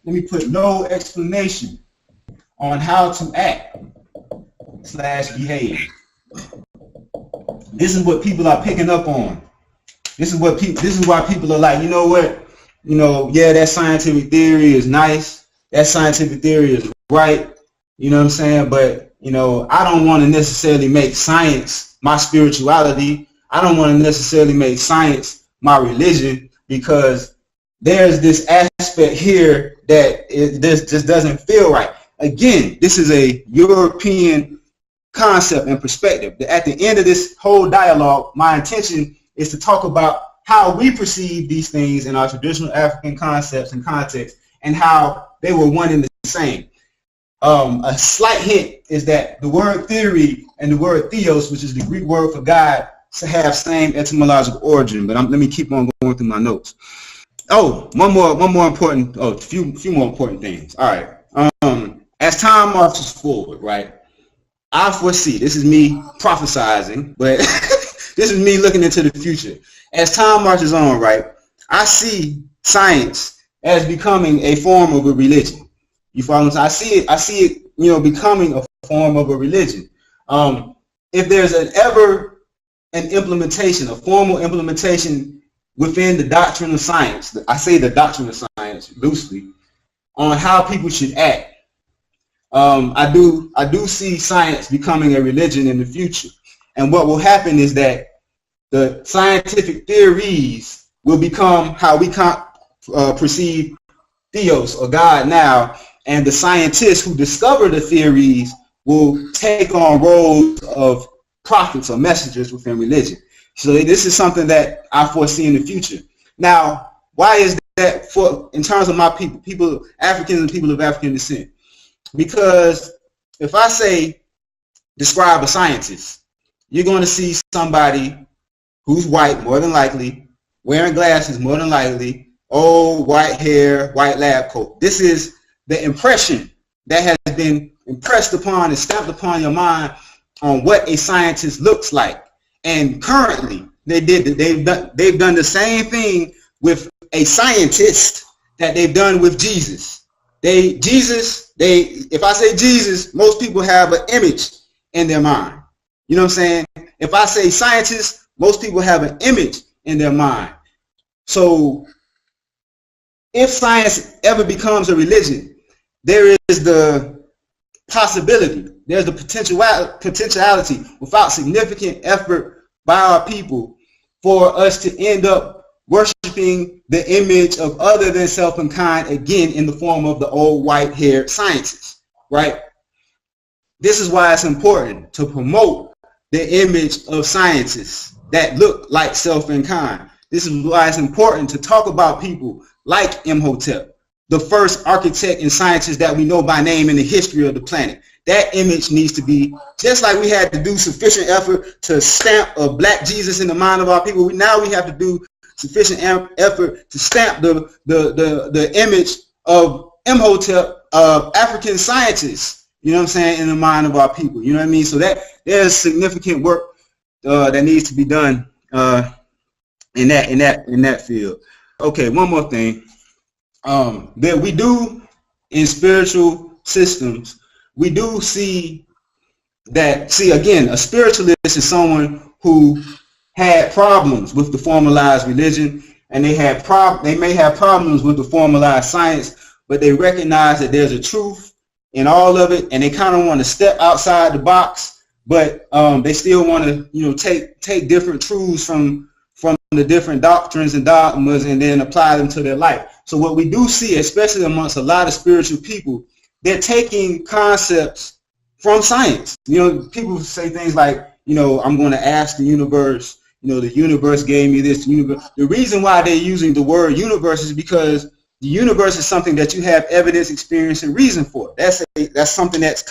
Speaker 1: let me put no explanation on how to act / behave. This is what people are picking up on. This is why people are like, you know what? You know, yeah, that scientific theory is nice. That scientific theory is right. You know what I'm saying? But, you know, I don't want to necessarily make science my spirituality. I don't want to necessarily make science my religion, because there's this aspect here that this just doesn't feel right. Again, this is a European concept and perspective. At the end of this whole dialogue, my intention is to talk about how we perceive these things in our traditional African concepts and contexts, and how they were one and the same. A slight hint is that the word theory and the word theos, which is the Greek word for God, have same etymological origin. But let me keep on going through my notes. Oh, a few more important things. All right. As time marches forward, right, I foresee, this is me prophesizing, but this is me looking into the future. As time marches on, right, I see science as becoming a form of a religion. You follow me? I see it, you know, becoming a form of a religion. If there's a formal implementation within the doctrine of science. I say the doctrine of science loosely, on how people should act. I do see science becoming a religion in the future. And what will happen is that the scientific theories will become how we perceive Theos or God now, and the scientists who discover the theories will take on roles of prophets or messengers within religion. So this is something that I foresee in the future. Now, why is that in terms of my people, Africans and people of African descent? Because if I say describe a scientist, you're going to see somebody who's white, more than likely, wearing glasses, more than likely, old, white hair, white lab coat. This is the impression that has been impressed upon and stamped upon your mind on what a scientist looks like. And currently, they've done the same thing with a scientist that they've done with Jesus. If I say Jesus, most people have an image in their mind. You know what I'm saying? If I say scientist, most people have an image in their mind. So if science ever becomes a religion, there is the possibility, there's the potentiality without significant effort by our people for us to end up worshiping the image of other than self and kind again in the form of the old white-haired scientists, right? This is why it's important to promote the image of scientists that look like self and kind. This is why it's important to talk about people like Imhotep, the first architect and scientist that we know by name in the history of the planet. That image needs to be, just like we had to do sufficient effort to stamp a black Jesus in the mind of our people, now we have to do sufficient effort to stamp the image of Imhotep, of African scientists, you know what I'm saying, in the mind of our people. You know what I mean? So that there's significant work that needs to be done in that field. Okay, one more thing. That we do in spiritual systems, we do see again, a spiritualist is someone who had problems with the formalized religion, and they may have problems with the formalized science, but they recognize that there's a truth in all of it, and they kind of want to step outside the box, but they still want to, take different truths from the different doctrines and dogmas and then apply them to their life. So what we do see, especially amongst a lot of spiritual people, they're taking concepts from science. People say things like, I'm going to ask the universe, the universe gave me this. The reason why they're using the word universe is because the universe is something that you have evidence, experience, and reason for. That's something that's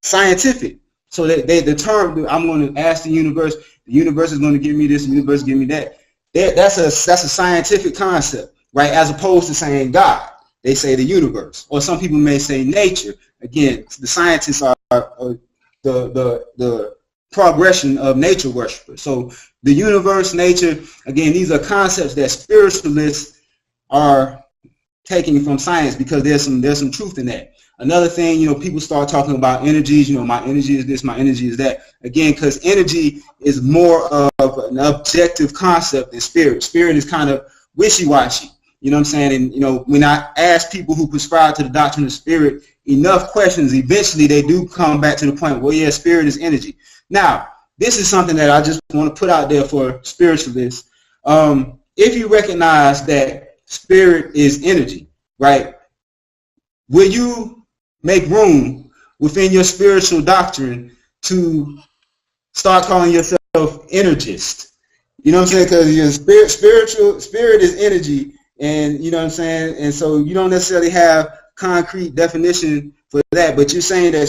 Speaker 1: scientific. So the term, I'm going to ask the universe is going to give me this, the universe give me that. That's a scientific concept, right? As opposed to saying God, they say the universe, or some people may say nature. Again, the scientists are the progression of nature worshipers. So the universe, nature, again, these are concepts that spiritualists are taking from science because there's some truth in that. Another thing, people start talking about energies, my energy is this, my energy is that. Again, because energy is more of an objective concept than spirit. Spirit is kind of wishy-washy, you know what I'm saying? And, when I ask people who prescribe to the doctrine of spirit enough questions, eventually they do come back to the point, well, yeah, spirit is energy. Now, this is something that I just want to put out there for spiritualists. If you recognize that spirit is energy, right, will you make room within your spiritual doctrine to start calling yourself energist? You know what I'm saying? Because your spirit is energy, and you know what I'm saying? And so you don't necessarily have concrete definition for that, but you're saying that,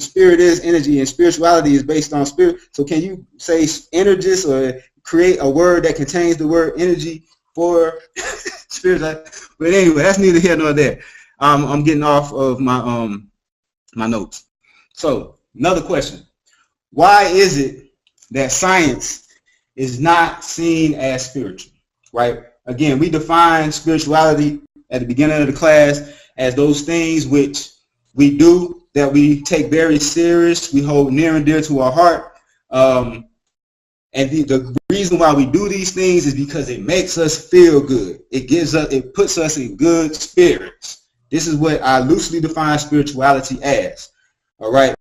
Speaker 1: spirit is energy and spirituality is based on spirit. So can you say energist or create a word that contains the word energy for spirituality? But anyway, that's neither here nor there. I'm getting off of my notes. So another question: why is it that science is not seen as spiritual? Right? Again, we define spirituality at the beginning of the class as those things which we do that we take very serious, we hold near and dear to our heart, And the reason why we do these things is because it makes us feel good. It puts us in good spirits. This is what I loosely define spirituality as. All right.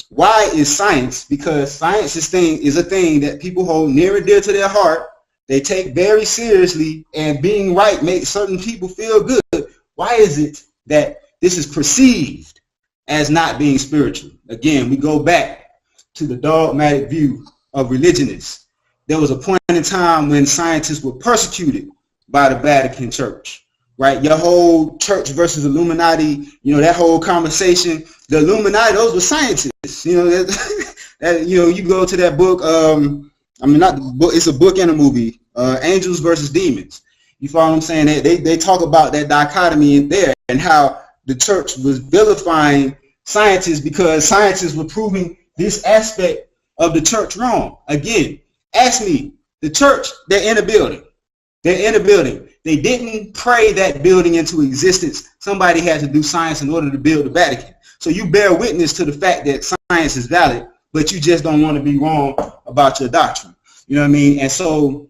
Speaker 1: Why is science? Because science is a thing that people hold near and dear to their heart. They take very seriously, and being right makes certain people feel good. Why is it that this is perceived as not being spiritual? Again, we go back to the dogmatic view of religionists. There was a point in time when scientists were persecuted by the Vatican Church, right? Your whole church versus Illuminati, that whole conversation, the Illuminati, those were scientists, that you go to that book, not the book, it's a book and a movie, Angels versus Demons. You follow what I'm saying? They talk about that dichotomy in there and how the church was vilifying scientists because scientists were proving this aspect of the church wrong. Again, ask me, the church, they're in a building. They're in a building. They didn't pray that building into existence. Somebody had to do science in order to build the Vatican. So you bear witness to the fact that science is valid, but you just don't want to be wrong about your doctrine. You know what I mean? And so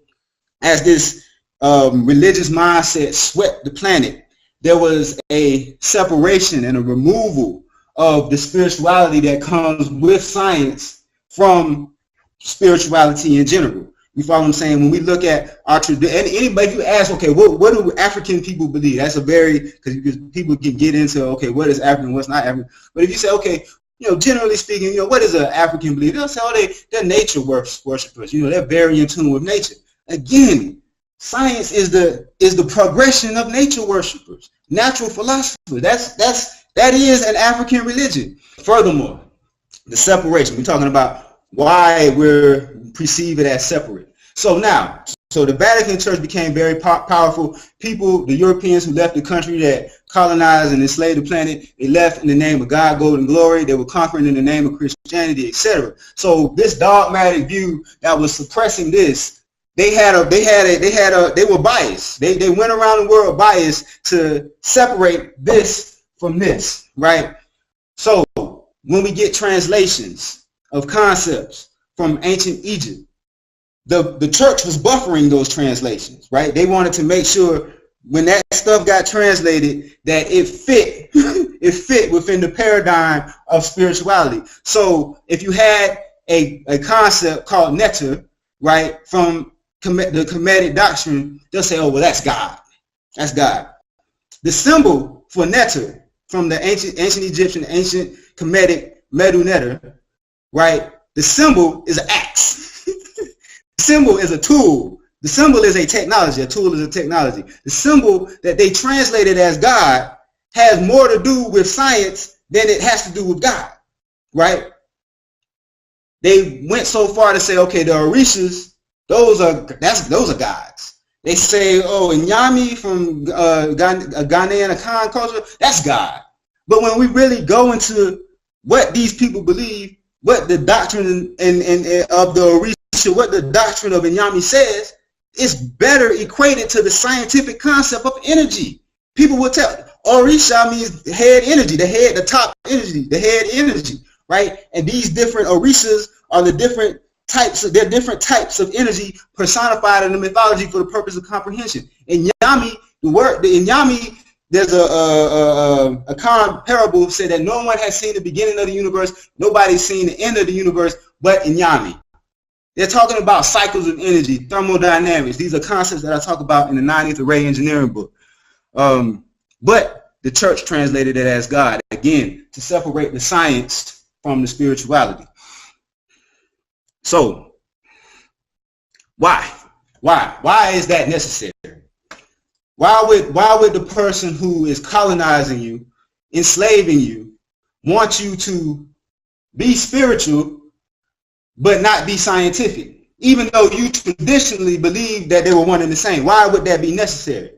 Speaker 1: as this religious mindset swept the planet, there was a separation and a removal of the spirituality that comes with science from spirituality in general. You follow what I'm saying? When we look at our tradition, anybody, if you ask, okay, what do African people believe? That's a because people can get into, okay, what is African, what's not African. But if you say, okay, generally speaking, what is an African belief? They'll say, oh, they're nature worshipers. They're very in tune with nature. Again, science is the progression of nature worshipers, natural philosophers. That is an African religion. Furthermore, the separation. We're talking about why we're perceive it as separate. So the Vatican Church became very powerful. People, the Europeans who left the country that colonized and enslaved the planet, they left in the name of God, gold, and glory. They were conquering in the name of Christianity, etc. So this dogmatic view that was suppressing this, they were biased. They went around the world biased to separate this from this, right? So when we get translations of concepts from ancient Egypt, the church was buffering those translations, right? They wanted to make sure when that stuff got translated that it fit it fit within the paradigm of spirituality. So if you had a concept called netter, right, from the Kemetic doctrine, they'll say, oh, well, that's God. That's God. The symbol for netter from the ancient Egyptian, ancient Kemetic medu netter, right, the symbol is an axe. The symbol is a tool. The symbol is a technology. A tool is a technology. The symbol that they translated as God has more to do with science than it has to do with God, right? They went so far to say, okay, the Orishas, those are gods. They say, oh, Inyami from Ghanaian Akan culture, that's God. But when we really go into what these people believe, what the doctrine of the Orisha, what the doctrine of Inyami says, it's better equated to the scientific concept of energy. People will tell, Orisha means head energy, the top energy, the head energy, right? And these different Orishas are the different types of, they're different types of energy personified in the mythology for the purpose of comprehension. In Inyami, in Inyami, there's a Khan parable said that no one has seen the beginning of the universe, nobody's seen the end of the universe, but Inyami. They're talking about cycles of energy, thermodynamics. These are concepts that I talk about in the 90th Array Engineering book. But the church translated it as God, again, to separate the science from the spirituality. So, why? Why is that necessary? Why would the person who is colonizing you, enslaving you, want you to be spiritual but not be scientific, even though you traditionally believe that they were one and the same? Why would that be necessary?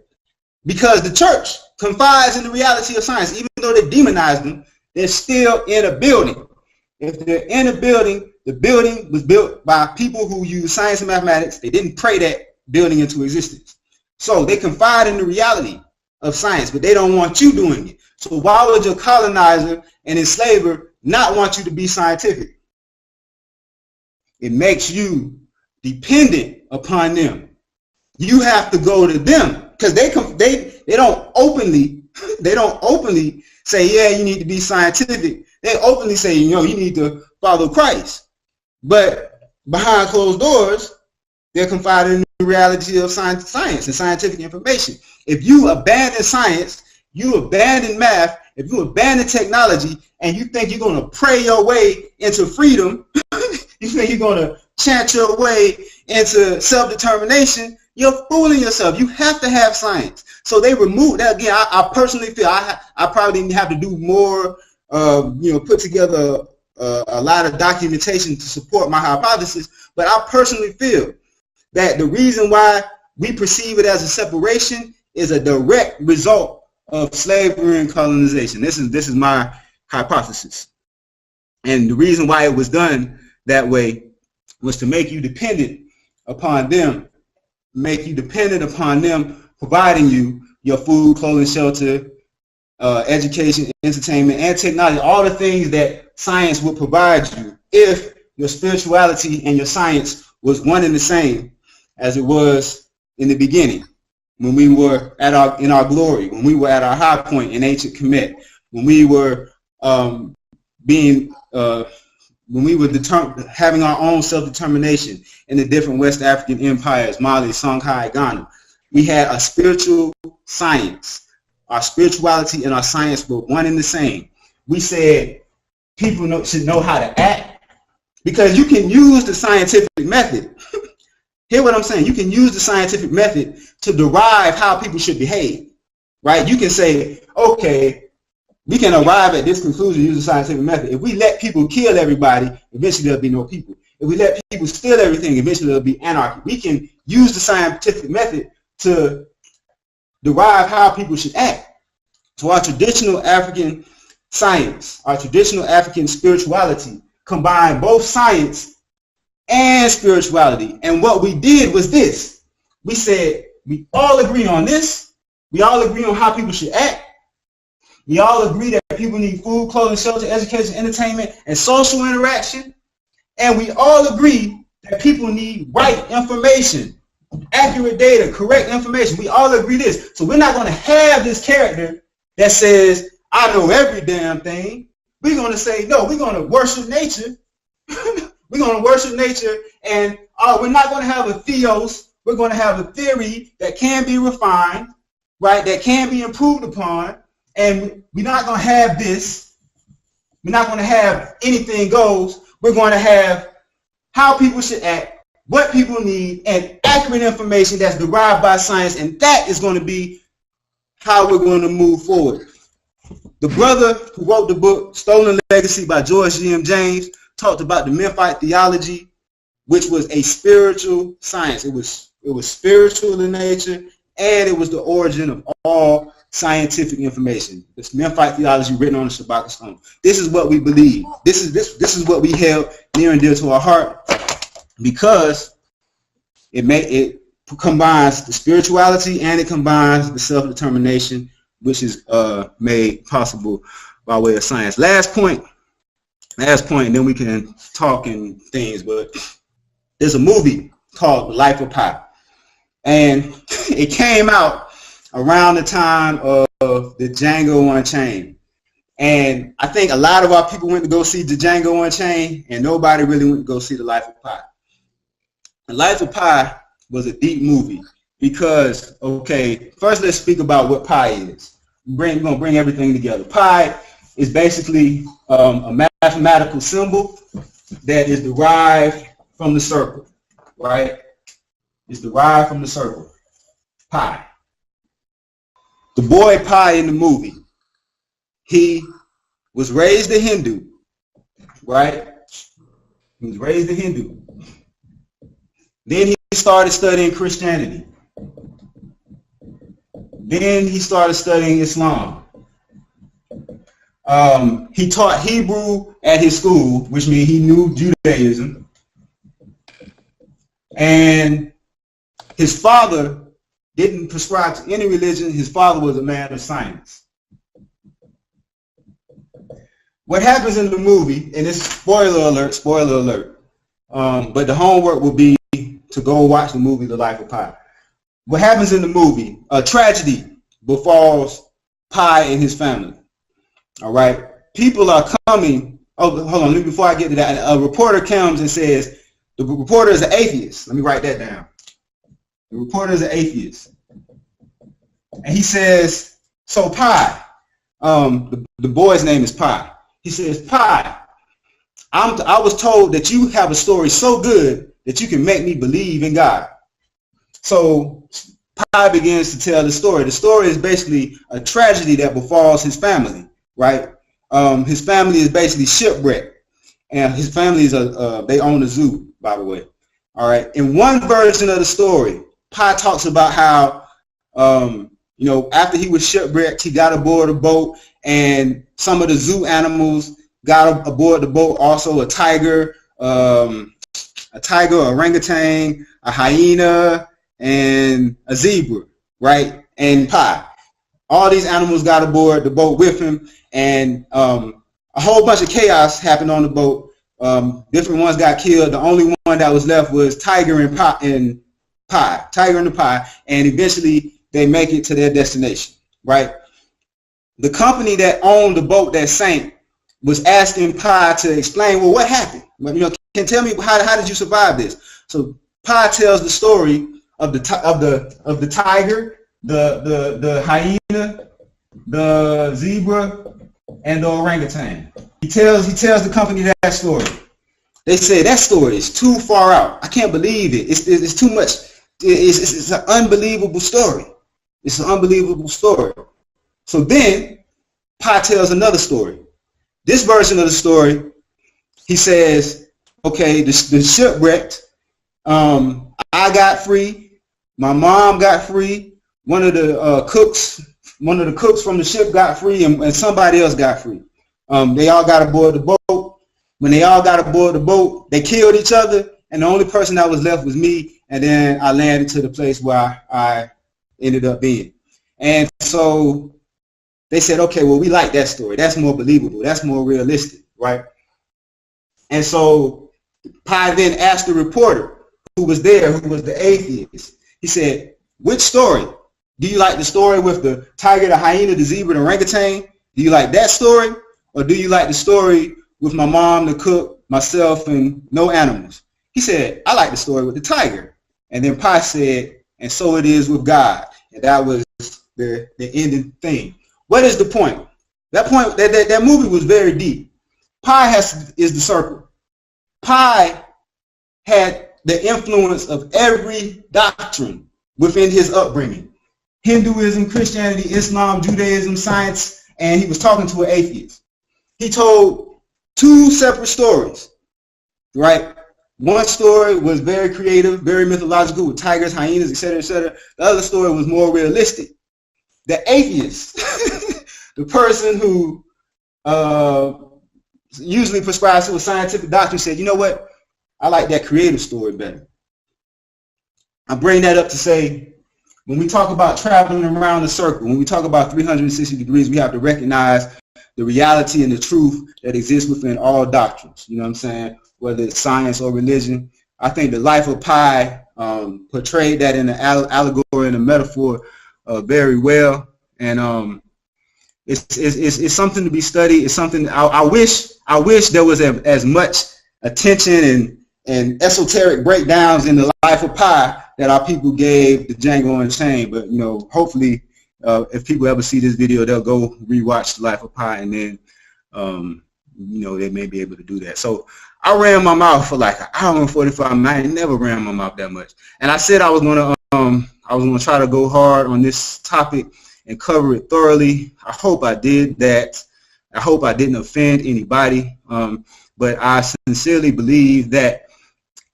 Speaker 1: Because the church confides in the reality of science. Even though they demonize them, they're still in a building. If they're in a building, the building was built by people who use science and mathematics. They didn't pray that building into existence. So they confide in the reality of science, but they don't want you doing it. So why would your colonizer and enslaver not want you to be scientific? It makes you dependent upon them. You have to go to them because they don't openly say, yeah, you need to be scientific. They openly say, you need to follow Christ. But behind closed doors, they're confiding in the reality of science and scientific information. If you abandon science, you abandon math, if you abandon technology, and you think you're going to pray your way into freedom, you think you're going to chant your way into self-determination, you're fooling yourself. You have to have science. So they removed that. Again, I personally feel I probably have to do more, put together a lot of documentation to support my hypothesis. But I personally feel that the reason why we perceive it as a separation is a direct result of slavery and colonization. This is my hypothesis. And the reason why it was done that way was to make you dependent upon them, providing you your food, clothing, shelter, education, entertainment, and technology, all the things that science will provide you if your spirituality and your science was one and the same as it was in the beginning, when we were in our glory, when we were at our high point in ancient Kemet, when we were having our own self-determination in the different West African empires, Mali, Songhai, Ghana. We had a spiritual science. Our spirituality and our science were one and the same. We said people should know how to act because you can use the scientific method. Hear what I'm saying? You can use the scientific method to derive how people should behave, right? You can say, okay, we can arrive at this conclusion using the scientific method. If we let people kill everybody, eventually there'll be no people. If we let people steal everything, eventually there'll be anarchy. We can use the scientific method to derive how people should act. So our traditional African science, our traditional African spirituality combined both science and spirituality. And what we did was this. We said, we all agree on this. We all agree on how people should act. We all agree that people need food, clothing, shelter, education, entertainment, and social interaction. And we all agree that people need right information, accurate data, correct information. We all agree this. So we're not going to have this character that says, I know every damn thing. We're going to say, no, we're going to worship nature. We're going to worship nature, and we're not going to have a theos. We're going to have a theory that can be refined, right, that can be improved upon, and we're not going to have this. We're not going to have anything goes. We're going to have how people should act, what people need, and accurate information that's derived by science, and that is going to be how we're going to move forward. The brother who wrote the book, Stolen Legacy by George G.M. James, talked about the Memphite theology, which was a spiritual science. It was spiritual in nature, and it was the origin of all scientific information. This Memphite theology written on the Shabbat stone. This is what we believe. This is what we held near and dear to our heart, because it combines the spirituality and it combines the self-determination, which is made possible by way of science. Last point, and then we can talk and things, but there's a movie called The Life of Pi, and it came out around the time of the Django Unchained, and I think a lot of our people went to go see the Django Unchained, and nobody really went to go see The Life of Pi. The Life of Pi was a deep movie because, okay, first let's speak about what pi is. We're going to bring everything together. Pi is basically a mathematical symbol that is derived from the circle, right? It's derived from the circle, pi. The boy Pi in the movie, he was raised a Hindu, right? He was raised a Hindu. Then he started studying Christianity. Then he started studying Islam. He taught Hebrew at his school, which means he knew Judaism. And his father didn't prescribe to any religion. His father was a man of science. What happens in the movie, and it's spoiler alert, but the homework will be to go watch the movie The Life of Pi. What happens in the movie? A tragedy befalls Pi and his family. All right. People are coming. Oh, hold on. Before I get to that, a reporter comes and says, the reporter is an atheist. Let me write that down. The reporter is an atheist. And he says, so Pi, the boy's name is Pi. He says, Pi, I was told that you have a story so good that you can make me believe in God. So Pi begins to tell the story. The story is basically a tragedy that befalls his family, right? His family is basically shipwrecked, and his family is they own a zoo, by the way. All right. In one version of the story, Pi talks about how you know, after he was shipwrecked, he got aboard a boat, and some of the zoo animals got aboard the boat. Also, a tiger, orangutan, a hyena, and a zebra, right? And Pi. All these animals got aboard the boat with him, and a whole bunch of chaos happened on the boat. Different ones got killed. The only one that was left was Tiger and Pi, Tiger and the Pi, and eventually they make it to their destination, right? The company that owned the boat that sank was asking Pi to explain, well, what happened? You know, can tell me how did you survive this? So Pi tells the story of the tiger, the hyena, the zebra, and the orangutan. He tells the company that story. They say that story is too far out. I can't believe it. It's too much. It's an unbelievable story. It's an unbelievable story. So then Pi tells another story. This version of the story, he says, okay, the ship wrecked. I got free. My mom got free. One of the cooks from the ship got free, and somebody else got free. They all got aboard the boat. When they all got aboard the boat, they killed each other, and the only person that was left was me. And then I landed to the place where I ended up being. And so they said, okay, well, we like that story. That's more believable. That's more realistic, right? And so Pi then asked the reporter who was there, who was the atheist. He said, which story? Do you like the story with the tiger, the hyena, the zebra, the orangutan? Do you like that story? Or do you like the story with my mom, the cook, myself, and no animals? He said, I like the story with the tiger. And then Pi said, and so it is with God. And that was the ending thing. What is the point? That movie was very deep. Pi is the circle. Pi had the influence of every doctrine within his upbringing. Hinduism, Christianity, Islam, Judaism, science, and he was talking to an atheist. He told two separate stories, right? One story was very creative, very mythological, with tigers, hyenas, etc., etc. The other story was more realistic. The atheist, the person who usually prescribes to a scientific doctrine, said, you know what? I like that creative story better. I bring that up to say, when we talk about traveling around the circle, when we talk about 360 degrees, we have to recognize the reality and the truth that exists within all doctrines. You know what I'm saying? Whether it's science or religion. I think the life of Pi portrayed that in an allegory and a metaphor very well. And it's something to be studied. It's something I wish there was as much attention and esoteric breakdowns in the life of Pi that our people gave the Django Unchained. But you know, hopefully, if people ever see this video, they'll go rewatch the life of Pi, and then you know, they may be able to do that. So I ran my mouth for like an hour and 45 minutes. I ain't never ran my mouth that much. And I said I was gonna try to go hard on this topic and cover it thoroughly. I hope I did that. I hope I didn't offend anybody. But I sincerely believe that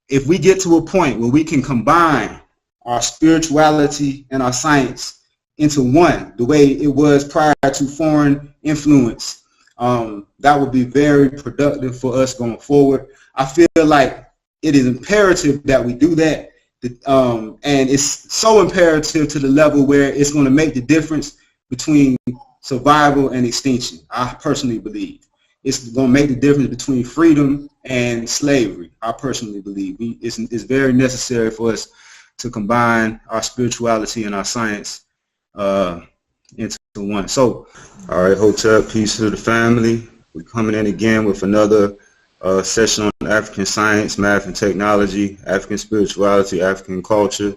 Speaker 1: if we get to a point where we can combine our spirituality and our science into one, the way it was prior to foreign influence, that would be very productive for us going forward. I feel like it is imperative that we do that, and it's so imperative to the level where it's going to make the difference between survival and extinction, I personally believe. it's going to make the difference between freedom and slavery. I personally believe it's very necessary for us to combine our spirituality and our science into one. So, all right, Hotep, peace to the family. We're coming in again with another session on African science, math, and technology, African spirituality, African culture.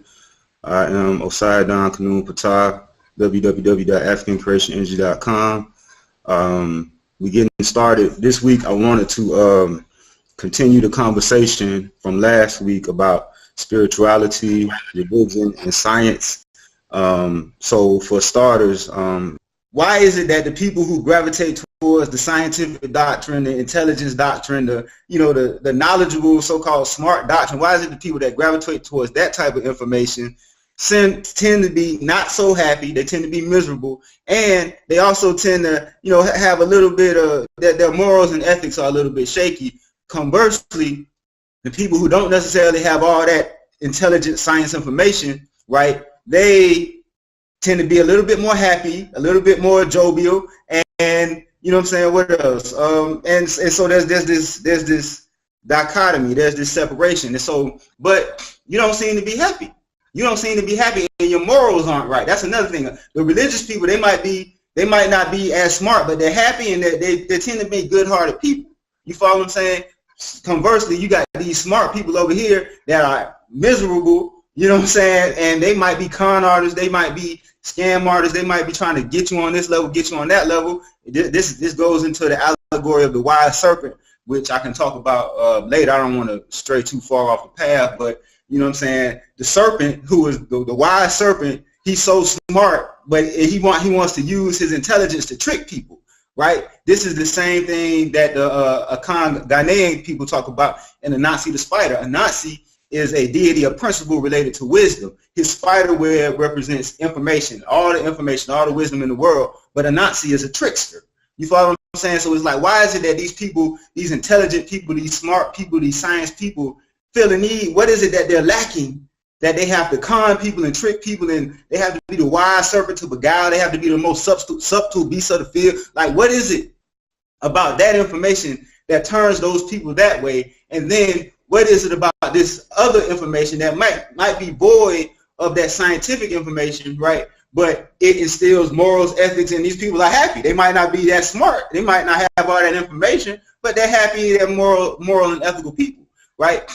Speaker 1: I am Osaidan Kanun Patah, www.africancreationenergy.com. We're getting started. This week I wanted to continue the conversation from last week about spirituality, religion, and science. So for starters, why is it that the people who gravitate towards the scientific doctrine, the intelligence doctrine, the knowledgeable so-called smart doctrine, why is it the people that gravitate towards that type of information tend to be not so happy, they tend to be miserable, and they also tend to, have a little bit of, their morals and ethics are a little bit shaky. Conversely, the people who don't necessarily have all that intelligent science information, right, they tend to be a little bit more happy, a little bit more jovial, and you know what I'm saying, what else? And so there's this dichotomy, there's this separation, and so, but you don't seem to be happy. You don't seem to be happy, and your morals aren't right. That's another thing. The religious people, they might not be as smart, but they're happy, and they tend to be good-hearted people. You follow what I'm saying? Conversely, you got these smart people over here that are miserable, you know what I'm saying, and they might be con artists, they might be scam artists, they might be trying to get you on this level, get you on that level. This goes into the allegory of the wise serpent, which I can talk about later. I don't want to stray too far off the path, but you know what I'm saying? The serpent, who is the wise serpent, he's so smart, but he wants to use his intelligence to trick people, right? This is the same thing that the Ghanaian people talk about in Anansi the spider. Anansi is a deity, a principle related to wisdom. His spider web represents information, all the wisdom in the world, but Anansi is a trickster. You follow what I'm saying? So it's like, why is it that these people, these intelligent people, these smart people, these science people, feel the need? What is it that they're lacking that they have to con people and trick people, and they have to be the wise serpent to beguile? They have to be the most subtle beast of the field. Like, what is it about that information that turns those people that way? And then what is it about this other information that might be void of that scientific information, right? But it instills morals, ethics, and these people are happy. They might not be that smart. They might not have all that information, but they're happy. They're moral and ethical people, right?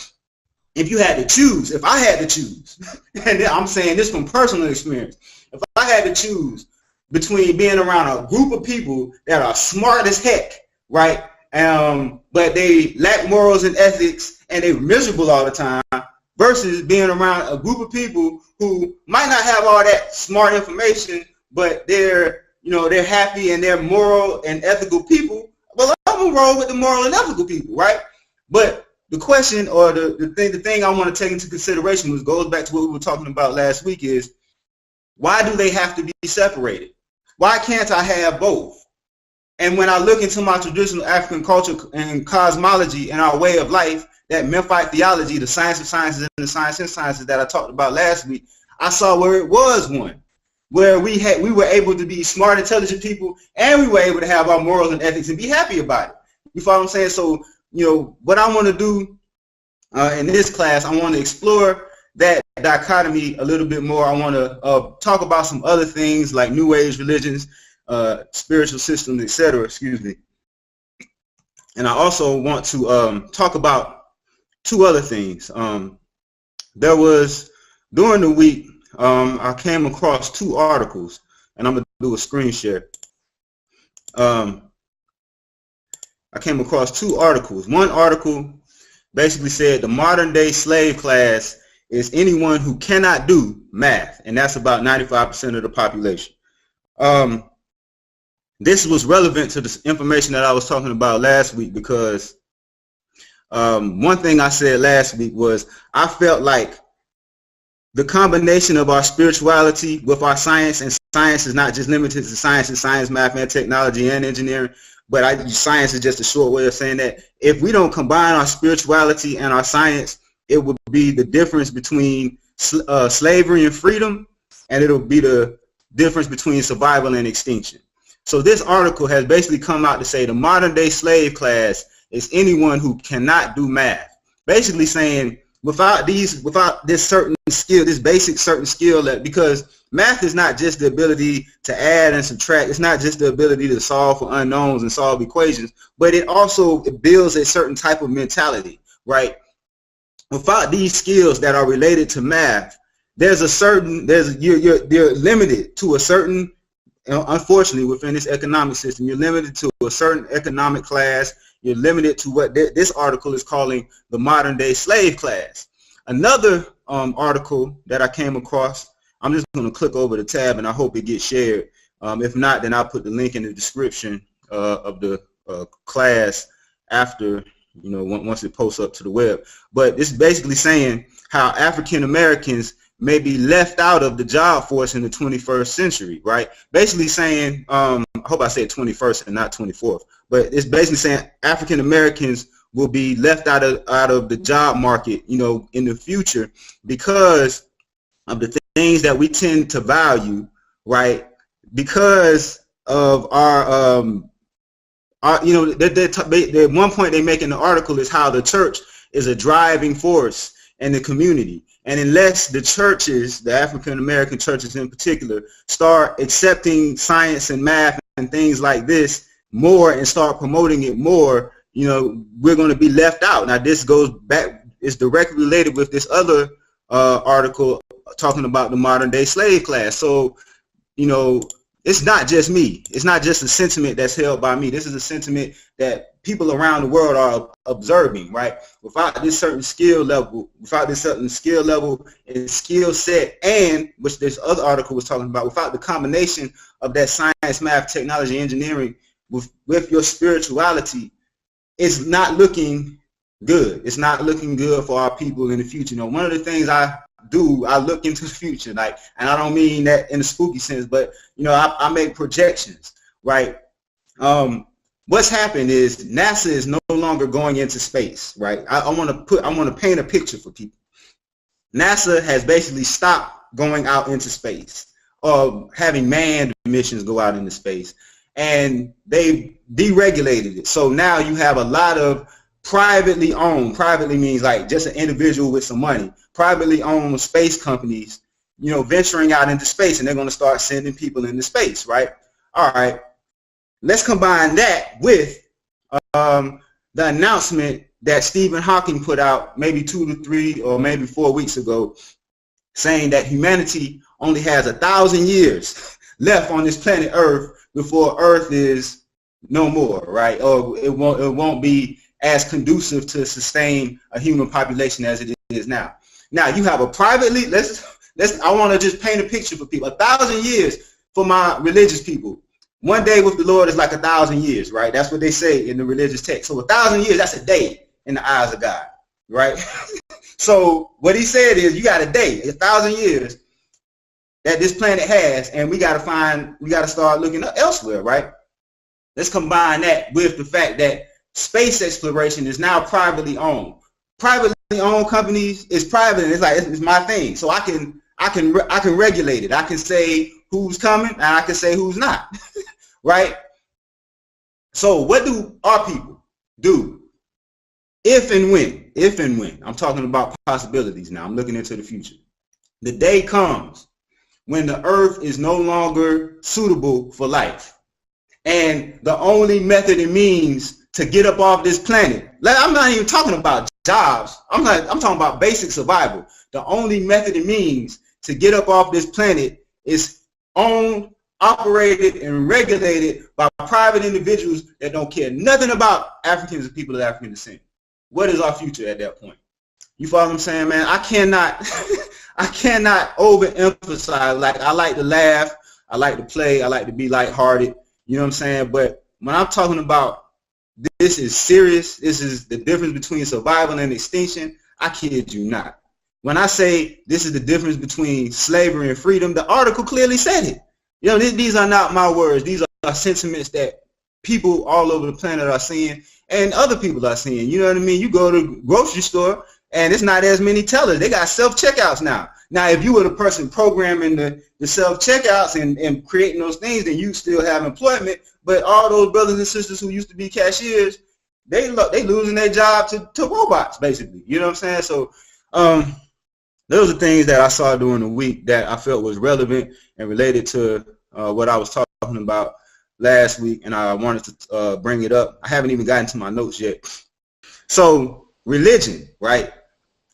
Speaker 1: If you had to choose, if I had to choose, and I'm saying this from personal experience, if I had to choose between being around a group of people that are smart as heck, right, but they lack morals and ethics and they're miserable all the time, versus being around a group of people who might not have all that smart information, but they're happy and they're moral and ethical people, well, I'm gonna roll with the moral and ethical people, right? But the question, or the thing I want to take into consideration, which goes back to what we were talking about last week, is why do they have to be separated? Why can't I have both? And when I look into my traditional African culture and cosmology and our way of life, that Memphite theology, the science of sciences and the science and sciences that I talked about last week, I saw where it was one, where we were able to be smart, intelligent people, and we were able to have our morals and ethics and be happy about it. You follow what I'm saying? So, what I want to do in this class, I want to explore that dichotomy a little bit more. I want to talk about some other things like New Age religions, spiritual systems, etc. Excuse me. And I also want to talk about two other things. There was, during the week, I came across two articles, and I'm going to do a screen share. I came across two articles. One article basically said the modern day slave class is anyone who cannot do math, and that's about 95% of the population. This was relevant to the information that I was talking about last week, because one thing I said last week was I felt like the combination of our spirituality with our science, and science is not just limited to science and science, math, and technology, and engineering, but science is just a short way of saying that. If we don't combine our spirituality and our science, it would be the difference between slavery and freedom, and it'll be the difference between survival and extinction. So this article has basically come out to say the modern day slave class is anyone who cannot do math. Basically saying without this certain skill, this basic certain skill, that because math is not just the ability to add and subtract, it's not just the ability to solve for unknowns and solve equations, but it also builds a certain type of mentality, right? Without these skills that are related to math, you're limited to a certain, unfortunately, within this economic system, you're limited to a certain economic class. You're limited to what this article is calling the modern day slave class. Another article that I came across, I'm just going to click over the tab and I hope it gets shared. If not, then I'll put the link in the description of the class after, once it posts up to the web. But it's basically saying how African Americans may be left out of the job force in the 21st century, right? Basically saying, I hope I said 21st and not 24th, but it's basically saying African Americans will be left out of the job market, in the future because of the things that we tend to value, right? Because of our the one point they make in the article is how the church is a driving force in the community. And unless the churches, the African American churches in particular, start accepting science and math and things like this more and start promoting it more, we're going to be left out. Now this goes back, it's directly related with this other article talking about the modern day slave class. So, it's not just me. It's not just a sentiment that's held by me. This is a sentiment that people around the world are observing, right? Without this certain skill level and skill set, and which this other article was talking about, without the combination of that science, math, technology, engineering with your spirituality, it's not looking good. It's not looking good for our people in the future. One of the things I look into the future, and I don't mean that in a spooky sense, but I make projections, right? What's happened is NASA is no longer going into space, right? I want to paint a picture for people. NASA has basically stopped going out into space, or having manned missions go out into space, and they deregulated it. So now you have a lot of privately means like just an individual with some money, privately owned space companies, venturing out into space, and they're going to start sending people into space, right? All right, let's combine that with the announcement that Stephen Hawking put out maybe 2 to 3 or maybe 4 weeks ago, saying that humanity only has 1,000 years left on this planet Earth before Earth is no more, right? Or it won't be as conducive to sustain a human population as it is now. Now you have a privately, I want to just paint a picture for people. 1,000 years for my religious people. One day with the Lord is like 1,000 years, right? That's what they say in the religious text. So 1,000 years, that's a day in the eyes of God, right? So what he said is, you got a day, 1,000 years that this planet has, and we got to start looking elsewhere, right? Let's combine that with the fact that space exploration is now privately owned. Privately owned companies is private, and it's my thing. So I can regulate it. I can say who's coming, and I can say who's not, right? So what do our people do if and when, I'm talking about possibilities now, I'm looking into the future. The day comes when the earth is no longer suitable for life, and the only method and means to get up off this planet, I'm not even talking about jobs, I'm talking about basic survival. The only method and means to get up off this planet is owned, operated, and regulated by private individuals that don't care nothing about Africans and people of African descent. What is our future at that point? You follow what I'm saying, man? I cannot overemphasize. Like, I like to laugh, I like to play, I like to be lighthearted, you know what I'm saying? But when I'm talking about this is serious, this is the difference between survival and extinction, I kid you not. When I say this is the difference between slavery and freedom, the article clearly said it. These are not my words. These are sentiments that people all over the planet are seeing, and other people are seeing. You know what I mean? You go to the grocery store, and it's not as many tellers. They got self-checkouts now. Now, if you were the person programming the self-checkouts and creating those things, then you still have employment. But all those brothers and sisters who used to be cashiers, they losing their job to robots, basically. You know what I'm saying? So those are things that I saw during the week that I felt was relevant and related to what I was talking about last week, and I wanted to bring it up. I haven't even gotten to my notes yet. So religion, right,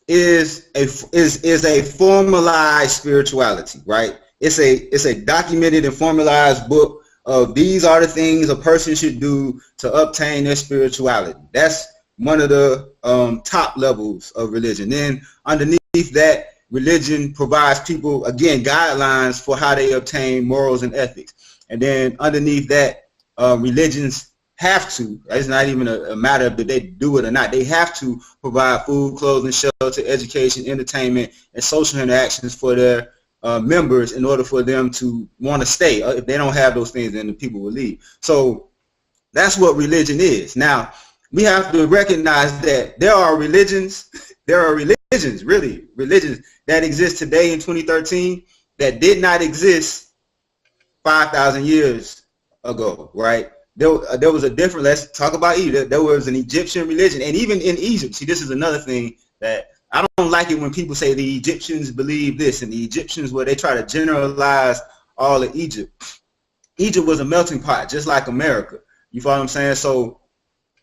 Speaker 1: is a formalized spirituality, right? It's a documented and formalized book of these are the things a person should do to obtain their spirituality. That's one of the top levels of religion. Then underneath that, religion provides people, again, guidelines for how they obtain morals and ethics. And then underneath that, religions have to, it's not even a matter of that they do it or not, they have to provide food, clothing, shelter, education, entertainment, and social interactions for their members in order for them to want to stay. If they don't have those things, then the people will leave. So that's what religion is. Now, we have to recognize that there are religions really, religions that exist today in 2013 that did not exist 5,000 years ago, right? There was a different, let's talk about Egypt. There was an Egyptian religion, and even in Egypt, see, this is another thing that I don't like it when people say the Egyptians believe this and the Egyptians, where they try to generalize all of Egypt. Egypt was a melting pot, just like America. You follow what I'm saying? So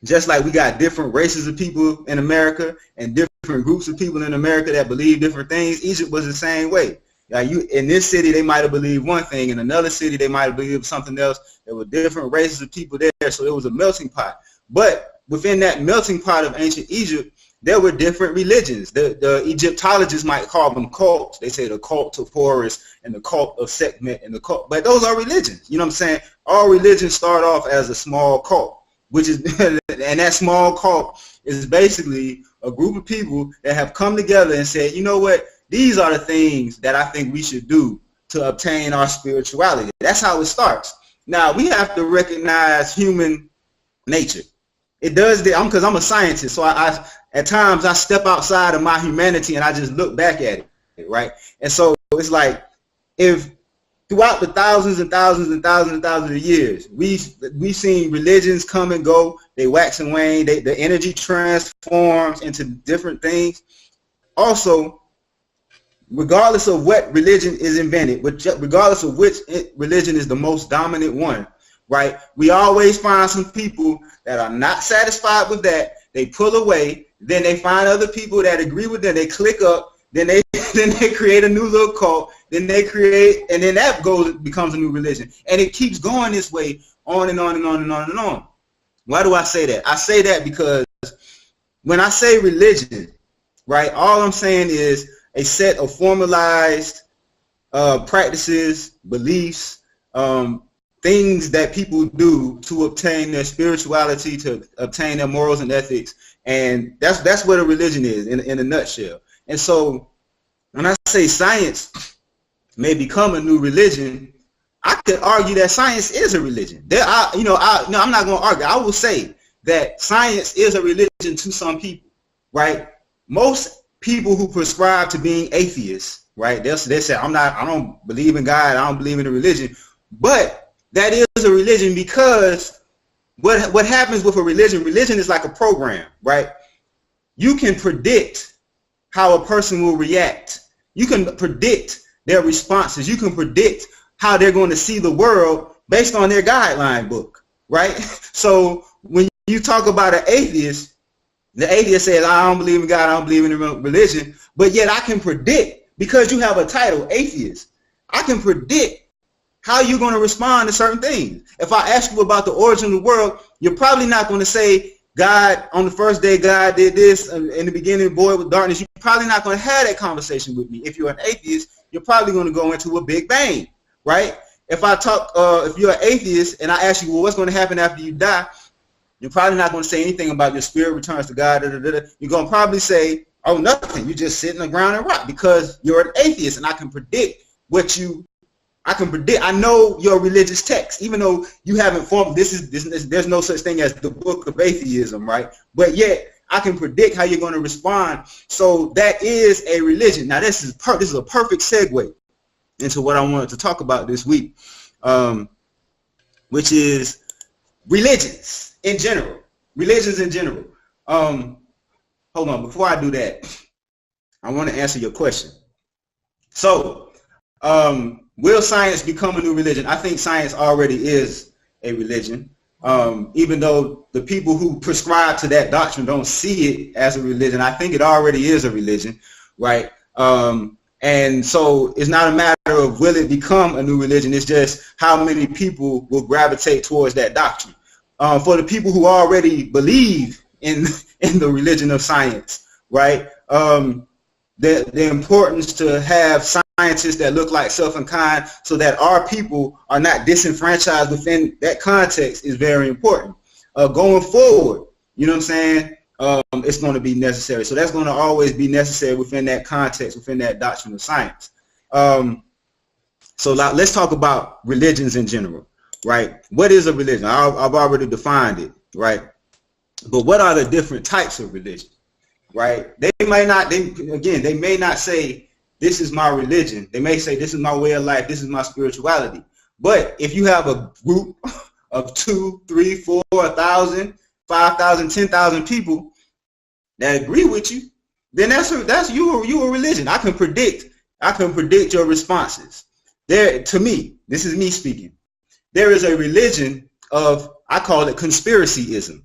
Speaker 1: just like we got different races of people in America and different groups of people in America that believe different things, Egypt was the same way. Now, in this city, they might have believed one thing. In another city, they might have believed something else. There were different races of people there, so it was a melting pot. But within that melting pot of ancient Egypt, there were different religions. The Egyptologists might call them cults. They say the cult of Horus and the cult of Sekhmet and the cult. But those are religions. You know what I'm saying? All religions start off as a small cult, which is, and that small cult is basically a group of people that have come together and said, you know what? These are the things that I think we should do to obtain our spirituality. That's how it starts. Now, we have to recognize human nature. It does, because I'm a scientist, so I at times I step outside of my humanity and I just look back at it, right? And so it's like, if throughout the thousands and thousands and thousands and thousands of years, we've seen religions come and go, they wax and wane, the energy transforms into different things. Also, regardless of what religion is invented, regardless of which religion is the most dominant one, right? We always find some people that are not satisfied with that. They pull away. Then they find other people that agree with them. They click up. Then they create a new little cult. Then they create, and then that becomes a new religion. And it keeps going this way on and on and on and on and on. Why do I say that? I say that because when I say religion, right, all I'm saying is a set of formalized practices, beliefs, things that people do to obtain their spirituality, to obtain their morals and ethics, and that's what a religion is in a nutshell. And so when I say science may become a new religion, I could argue that science is a religion. I'm not going to argue. I will say that science is a religion to some people, right? Most people who prescribe to being atheists, right? They say, I don't believe in God, I don't believe in a religion, but that is a religion because what happens with a religion is like a program, right? You can predict how a person will react. You can predict their responses. You can predict how they're going to see the world based on their guideline book, right? So when you talk about an atheist, the atheist says, I don't believe in God, I don't believe in religion, but yet I can predict, because you have a title, atheist, I can predict how you're going to respond to certain things. If I ask you about the origin of the world, you're probably not going to say, God, on the first day, God did this, in the beginning, void with darkness. You're probably not going to have that conversation with me. If you're an atheist, you're probably going to go into a big bang, right? If you're an atheist and I ask you, well, what's going to happen after you die, you're probably not going to say anything about your spirit returns to God. You're going to probably say, oh, nothing. You just sit in the ground and rot, because you're an atheist, and I can predict I know your religious text, even though you haven't formed, there's no such thing as the book of atheism, right? But yet, I can predict how you're going to respond. So that is a religion. Now this is a perfect segue into what I wanted to talk about this week, which is religions in general. Religions in general. Hold on, before I do that, I want to answer your question. So, will science become a new religion? I think science already is a religion, even though the people who prescribe to that doctrine don't see it as a religion. I think it already is a religion, right? And so it's not a matter of will it become a new religion, it's just how many people will gravitate towards that doctrine. For the people who already believe in the religion of science, right? The importance to have scientists that look like self and kind so that our people are not disenfranchised within that context is very important. Going forward, you know what I'm saying, it's going to be necessary. So that's going to always be necessary within that context, within that doctrine of science. So let's talk about religions in general, right? What is a religion? I've already defined it, right? But what are the different types of religion, right? They may not say, this is my religion. They may say, this is my way of life. This is my spirituality. But if you have a group of 2, 3, 4, 1,000, 5,000, 10,000 people that agree with you, then that's you a religion. I can predict your responses. To me, this is me speaking. There is a religion of, I call it conspiracyism.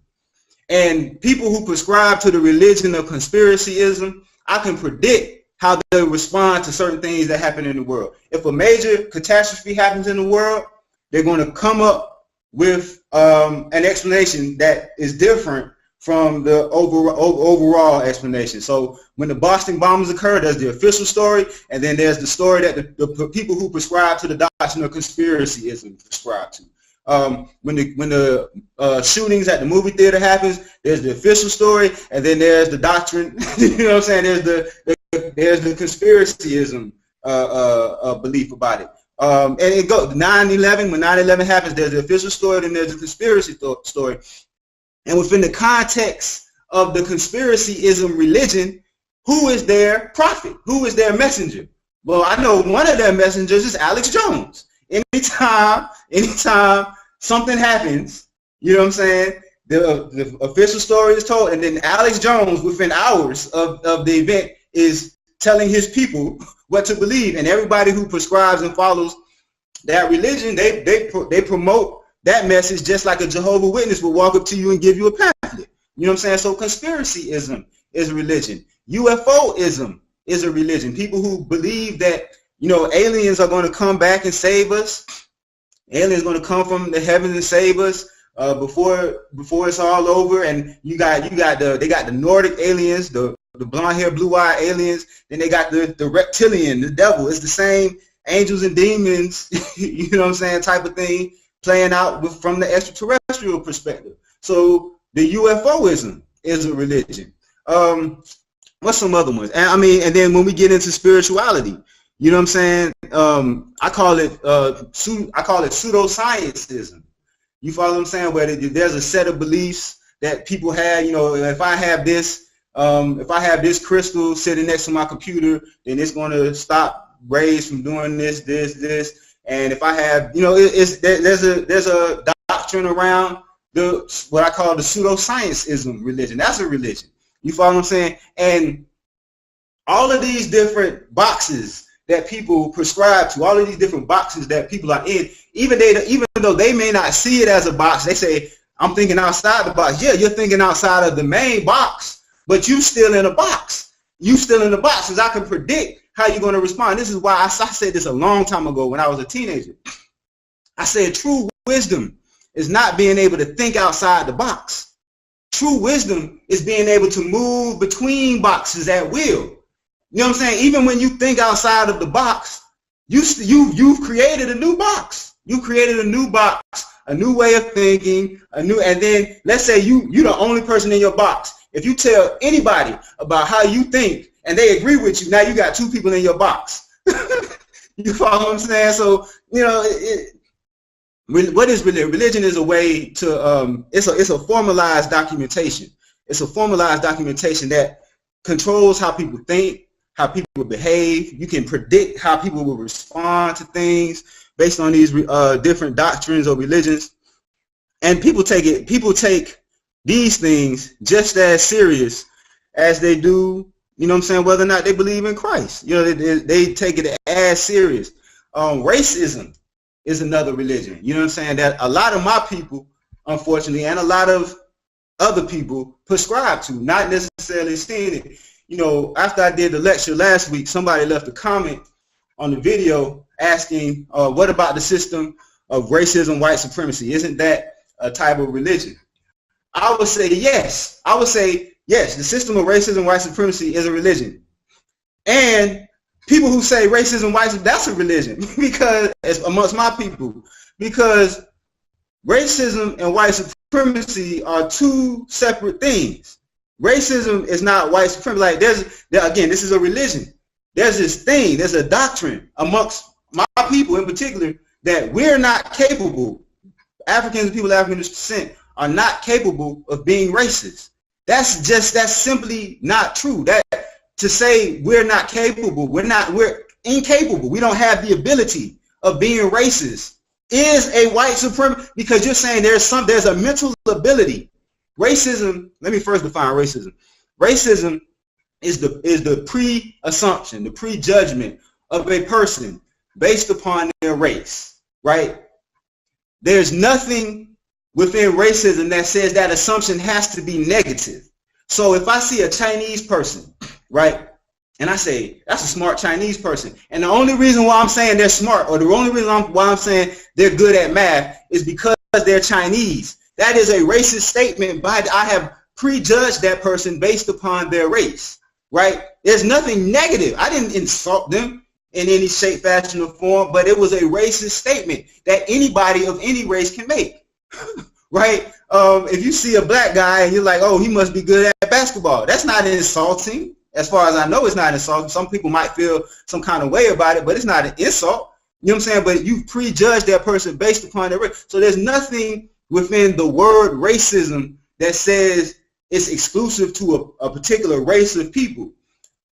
Speaker 1: And people who prescribe to the religion of conspiracyism, I can predict how they respond to certain things that happen in the world. If a major catastrophe happens in the world, they're going to come up with an explanation that is different from the overall explanation. So when the Boston bombings occurred, there's the official story, and then there's the story that the people who prescribe to the doctrine of conspiracyism prescribe to. When the shootings at the movie theater happens, there's the official story, and then there's the doctrine. You know what I'm saying? There's the conspiracyism belief about it. And it goes 9/11. When 9/11 happens, there's the official story, and there's the conspiracy story. And within the context of the conspiracyism religion, who is their prophet? Who is their messenger? Well, I know one of their messengers is Alex Jones. Anytime something happens, you know what I'm saying, the official story is told, and then Alex Jones, within hours of the event, is telling his people what to believe. And everybody who prescribes and follows that religion, they promote that message just like a Jehovah's Witness will walk up to you and give you a pamphlet. You know what I'm saying? So conspiracyism is a religion. UFOism is a religion. People who believe that, you know, aliens are going to come back and save us. Aliens going to come from the heavens and save us before it's all over. And they got the Nordic aliens, the blonde hair, blue eye aliens. Then they got the reptilian, the devil. It's the same angels and demons, you know what I'm saying, type of thing, playing out from the extraterrestrial perspective. So the UFOism is a religion. What's some other ones? And then when we get into spirituality, you know what I'm saying? I call it pseudoscientism. You follow what I'm saying? Where there's a set of beliefs that people have. You know, if I have this crystal sitting next to my computer, then it's going to stop rays from doing this. And if I have, you know, there's a doctrine around what I call the pseudoscientism religion. That's a religion. You follow what I'm saying? And all of these different boxes that people prescribe to, all of these different boxes that people are in, even though they may not see it as a box, they say, I'm thinking outside the box. Yeah, you're thinking outside of the main box, but you still in a box. You still in the box, because I can predict how you're going to respond. This is why I said this a long time ago when I was a teenager. I said true wisdom is not being able to think outside the box. True wisdom is being able to move between boxes at will. You know what I'm saying? Even when you think outside of the box, you've created a new box. You created a new box, a new way of thinking, and then let's say you're the only person in your box. If you tell anybody about how you think and they agree with you, now you got two people in your box. You follow what I'm saying? So, you know, what is religion? Religion is a way to it's a formalized documentation. It's a formalized documentation that controls how people think, how people behave. You can predict how people will respond to things based on these different doctrines or religions. And people take these things just as serious as they do, you know what I'm saying, whether or not they believe in Christ. You know, they take it as serious. Racism is another religion, you know what I'm saying, that a lot of my people, unfortunately, and a lot of other people prescribe to, not necessarily seeing it. You know, after I did the lecture last week, somebody left a comment on the video asking, what about the system of racism, white supremacy? Isn't that a type of religion? I would say yes. I would say yes, the system of racism, white supremacy is a religion. And people who say racism, white supremacy, that's a religion, because it's amongst my people, because racism and white supremacy are two separate things. Racism is not white supremacy. Like again, this is a religion. There's this thing, there's a doctrine amongst my people in particular that we're not capable, Africans and people of African descent are not capable of being racist. That's simply not true. That to say we're not capable, we're incapable, we don't have the ability of being racist is a white supremacy, because you're saying there's a mental ability. Racism, let me first define racism. Racism is the pre-assumption, the prejudgment of a person based upon their race, right? There's nothing within racism that says that assumption has to be negative. So if I see a Chinese person, right, and I say, that's a smart Chinese person, and the only reason why I'm saying they're smart, or the only reason why I'm saying they're good at math, is because they're Chinese. That is a racist statement. I have prejudged that person based upon their race, right? There's nothing negative. I didn't insult them in any shape, fashion, or form, but it was a racist statement that anybody of any race can make, right? If you see a black guy and you're like, oh, he must be good at basketball, that's not insulting. As far as I know, it's not insulting. Some people might feel some kind of way about it, but it's not an insult. You know what I'm saying? But you prejudge that person based upon their race. So there's nothing within the word racism that says it's exclusive to a particular race of people.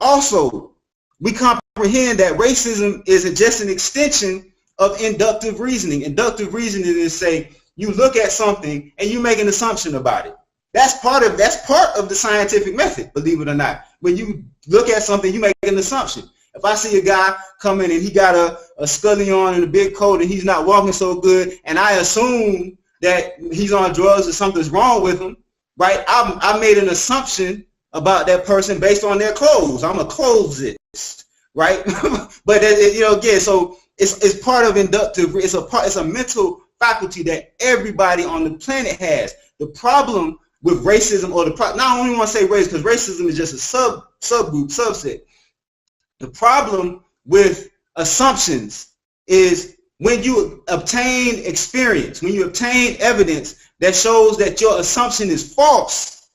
Speaker 1: Also, we comprehend that racism is just an extension of inductive reasoning. Inductive reasoning is say you look at something and you make an assumption about it. That's part of the scientific method, believe it or not. When you look at something, you make an assumption. If I see a guy come in and he got a scully on and a big coat and he's not walking so good, and I assume that he's on drugs or something's wrong with him, right? I made an assumption about that person based on their clothes. I'm a clothesist, right? But you know, again, so it's part of inductive. It's a mental faculty that everybody on the planet has. The problem with racism, now I don't even want to say race, because racism is just a subset. The problem with assumptions is when you obtain experience, when you obtain evidence that shows that your assumption is false,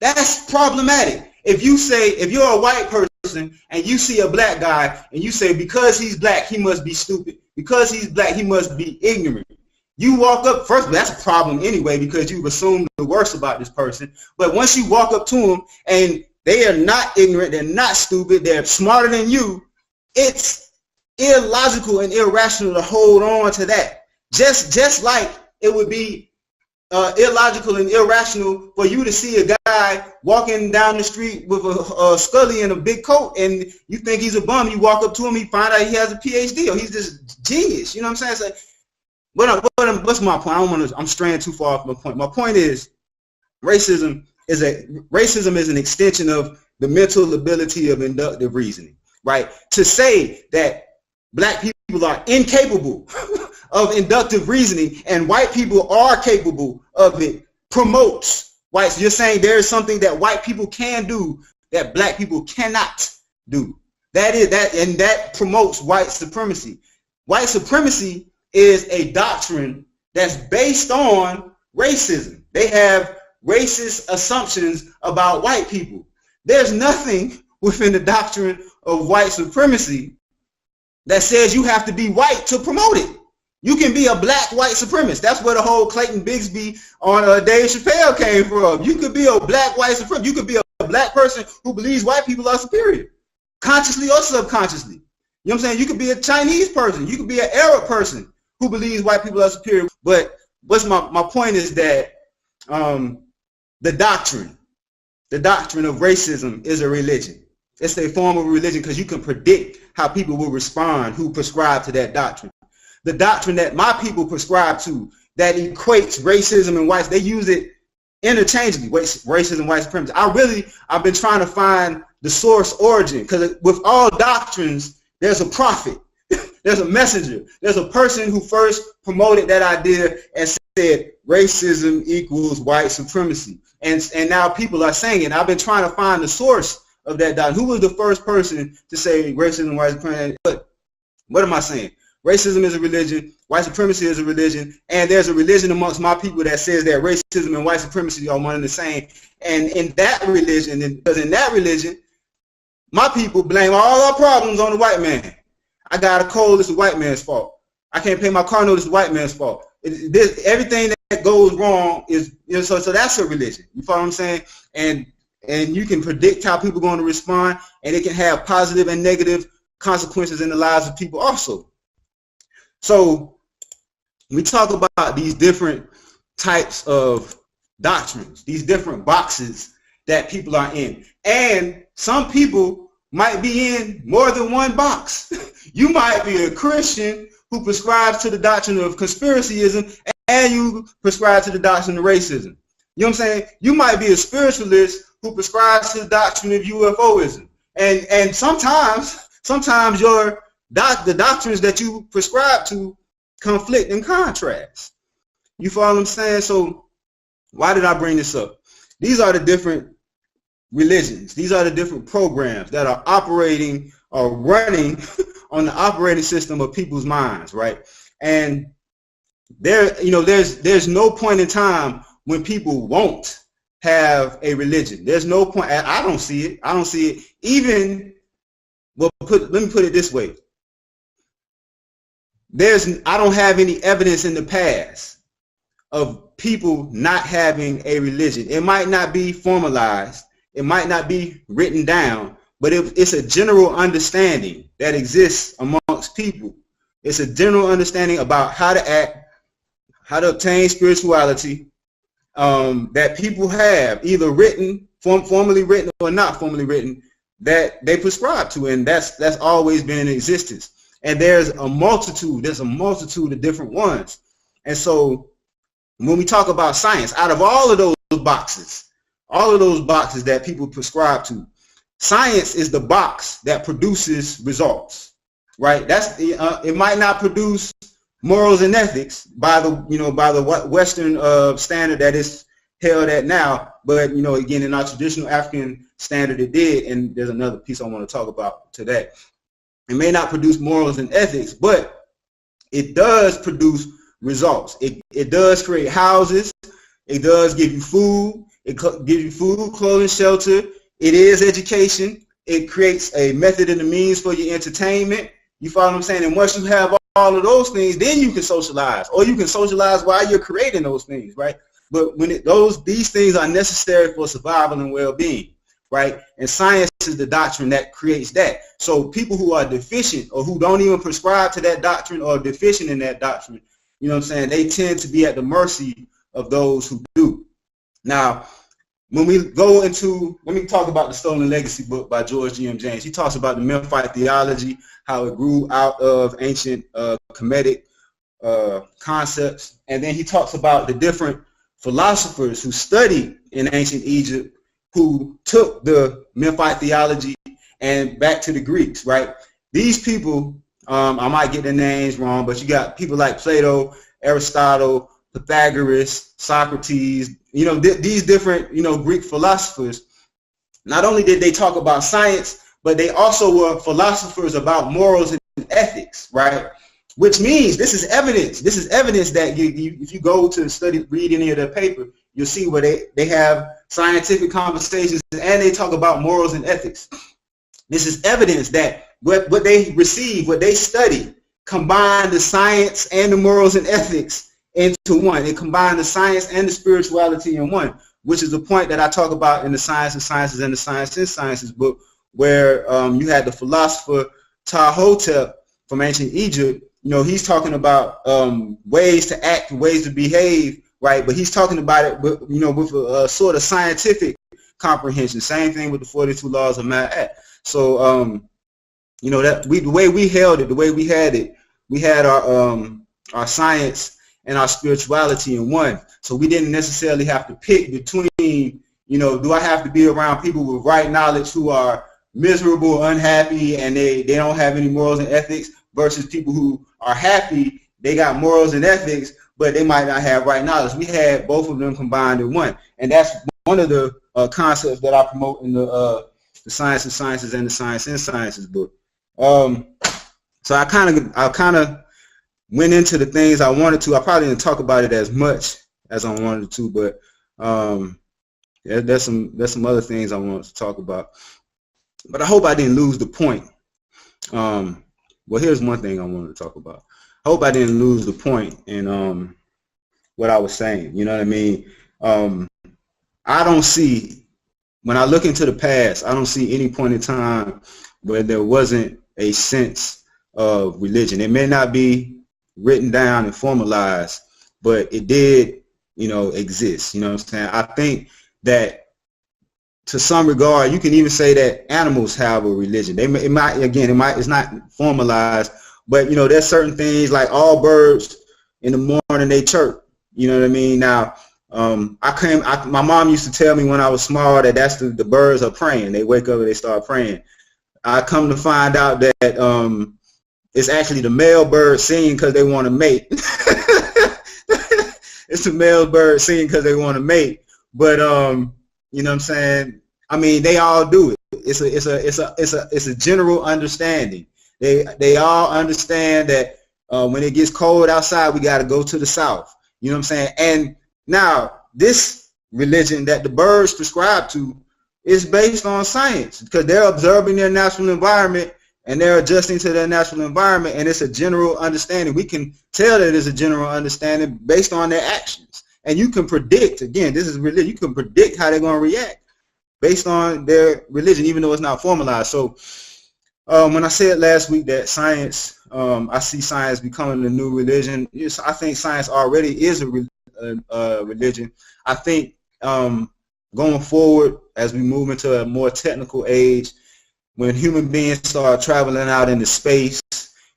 Speaker 1: that's problematic. If you're a white person and you see a black guy and you say, because he's black, he must be stupid. Because he's black, he must be ignorant. You walk up, first, that's a problem anyway, because you've assumed the worst about this person. But once you walk up to them and they are not ignorant, they're not stupid, they're smarter than you, it's illogical and irrational to hold on to that. Just like it would be illogical and irrational for you to see a guy walking down the street with a scully and a big coat, and you think he's a bum. You walk up to him, you find out he has a PhD, or he's this genius. You know what I'm saying? So, what's my point? I'm straying too far off my point. My point is, racism is an extension of the mental ability of inductive reasoning, right? To say that black people are incapable of inductive reasoning and white people are capable of it promotes whites. You're saying there is something that white people can do that black people cannot do. That promotes white supremacy. White supremacy is a doctrine that's based on racism. They have racist assumptions about white people. There's nothing within the doctrine of white supremacy that says you have to be white to promote it. You can be a black white supremacist. That's where the whole Clayton Bigsby on Dave Chappelle came from. You could be a black white supremacist. You could be a black person who believes white people are superior, consciously or subconsciously. You know what I'm saying? You could be a Chinese person. You could be an Arab person who believes white people are superior. But what's my point is that the doctrine of racism is a religion. It's a form of religion because you can predict how people will respond who prescribe to that doctrine. The doctrine that my people prescribe to that equates racism and whites, they use it interchangeably, racism, white supremacy. I've been trying to find the source origin, because with all doctrines, there's a prophet, there's a messenger, there's a person who first promoted that idea and said racism equals white supremacy. And now people are saying it. I've been trying to find the source of that doctrine. Who was the first person to say racism, white supremacy? What am I saying? Racism is a religion, white supremacy is a religion, and there's a religion amongst my people that says that racism and white supremacy are one and the same. And in that religion, because in that religion, my people blame all our problems on the white man. I got a cold, it's the white man's fault. I can't pay my car note, it's the white man's fault. Everything that goes wrong is, so that's a religion. You follow what I'm saying? And you can predict how people are going to respond, and it can have positive and negative consequences in the lives of people also. So we talk about these different types of doctrines, these different boxes that people are in. And some people might be in more than one box. You might be a Christian who prescribes to the doctrine of conspiracyism, and you prescribe to the doctrine of racism. You know what I'm saying? You might be a spiritualist who prescribes to the doctrine of UFOism. And sometimes the doctrines that you prescribe to conflict and contrast. You follow what I'm saying? So why did I bring this up? These are the different religions. These are the different programs that are operating or running on the operating system of people's minds, right? And there's no point in time when people won't have a religion. There's no point. I don't see it. I don't see it. Even, well, let me put it this way. I don't have any evidence in the past of people not having a religion. It might not be formalized. It might not be written down, but it's a general understanding that exists amongst people. It's a general understanding about how to act, how to obtain spirituality, that people have, either written, formally written or not formally written, that they prescribe to, and that's always been in existence. And there's a multitude of different ones. And so when we talk about science, out of all of those boxes that people prescribe to, science is the box that produces results, right? It might not produce morals and ethics by the Western standard that is held at now, but again, in our traditional African standard, it did. And there's another piece I want to talk about today. It may not produce morals and ethics, but it does produce results. It does create houses. It does give you food. It gives you food, clothing, shelter. It is education. It creates a method and a means for your entertainment. You follow what I'm saying? And once you have all of those things, then you can socialize, or you can socialize while you're creating those things, right? But when these things are necessary for survival and well-being, right? And science is the doctrine that creates that. So people who are deficient or who don't even prescribe to that doctrine or deficient in that doctrine, you know what I'm saying, they tend to be at the mercy of those who do. Now, when we go into, let me talk about the Stolen Legacy book by George G.M. James. He talks about the Memphite theology, how it grew out of ancient Kemetic concepts. And then he talks about the different philosophers who studied in ancient Egypt who took the Memphite theology and back to the Greeks, right? These people, I might get their names wrong, but you got people like Plato, Aristotle, Pythagoras, Socrates, these different, Greek philosophers. Not only did they talk about science, but they also were philosophers about morals and ethics, right? Which means this is evidence. This is evidence that if you go to read any of their paper, you'll see where they have scientific conversations and they talk about morals and ethics. This is evidence that what they receive, what they study, combined the science and the morals and ethics into one. It combined the science and the spirituality in one, which is the point that I talk about in the Science and Sciences and the Science and Sciences book, where you had the philosopher Ptahhotep from ancient Egypt. You know, he's talking about ways to act, ways to behave, right? But he's talking about it, you know, with a sort of scientific comprehension. Same thing with the 42 laws of Ma'at. So, you know, that the way we held it, the way we had it, we had our science and our spirituality in one. So we didn't necessarily have to pick between, you know, do I have to be around people with right knowledge who are miserable, unhappy, and they don't have any morals and ethics, versus people who are happy, they got morals and ethics, but they might not have right knowledge. We had both of them combined in one. And that's one of the concepts that I promote in the Science and Sciences and the Science and Sciences book. So I kind of went into the things I wanted to. I probably didn't talk about it as much as I wanted to, but there's some other things I wanted to talk about. But I hope I didn't lose the point. Well, here's one thing I wanted to talk about. I hope I didn't lose the point in what I was saying. You know what I mean? I don't see, when I look into the past, I don't see any point in time where there wasn't a sense of religion. It may not be written down and formalized, but it did, you know, exist. You know what I'm saying? I think that to some regard, you can even say that animals have a religion. It's not formalized, but you know, there's certain things like all birds in the morning they chirp. You know what I mean? Now, my mom used to tell me when I was small that that's the birds are praying. They wake up and they start praying. I come to find out that it's actually the male bird singing because they want to mate. It's the male bird singing because they want to mate. But you know what I'm saying? I mean, they all do it. It's a general understanding. They all understand that when it gets cold outside, we got to go to the south. You know what I'm saying? And now this religion that the birds prescribe to is based on science, because they're observing their natural environment and they're adjusting to their natural environment, and it's a general understanding. We can tell that it's a general understanding based on their actions. And you can predict, again, this is religion, you can predict how they're going to react based on their religion, even though it's not formalized. So when I said last week that science, I see science becoming a new religion, I think science already is a religion. I think going forward, as we move into a more technical age, when human beings start traveling out into space,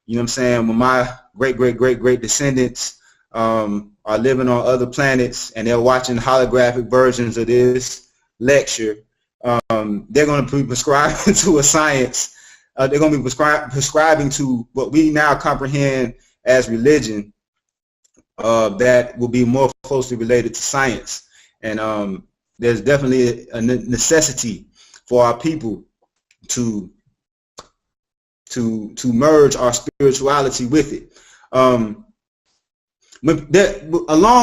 Speaker 1: you know what I'm saying, when my great descendants are living on other planets and they're watching holographic versions of this lecture, they're going to be prescribing to a science. They're going to be prescribing to what we now comprehend as religion, that will be more closely related to science. And there's definitely a necessity for our people to merge our spirituality with it. Along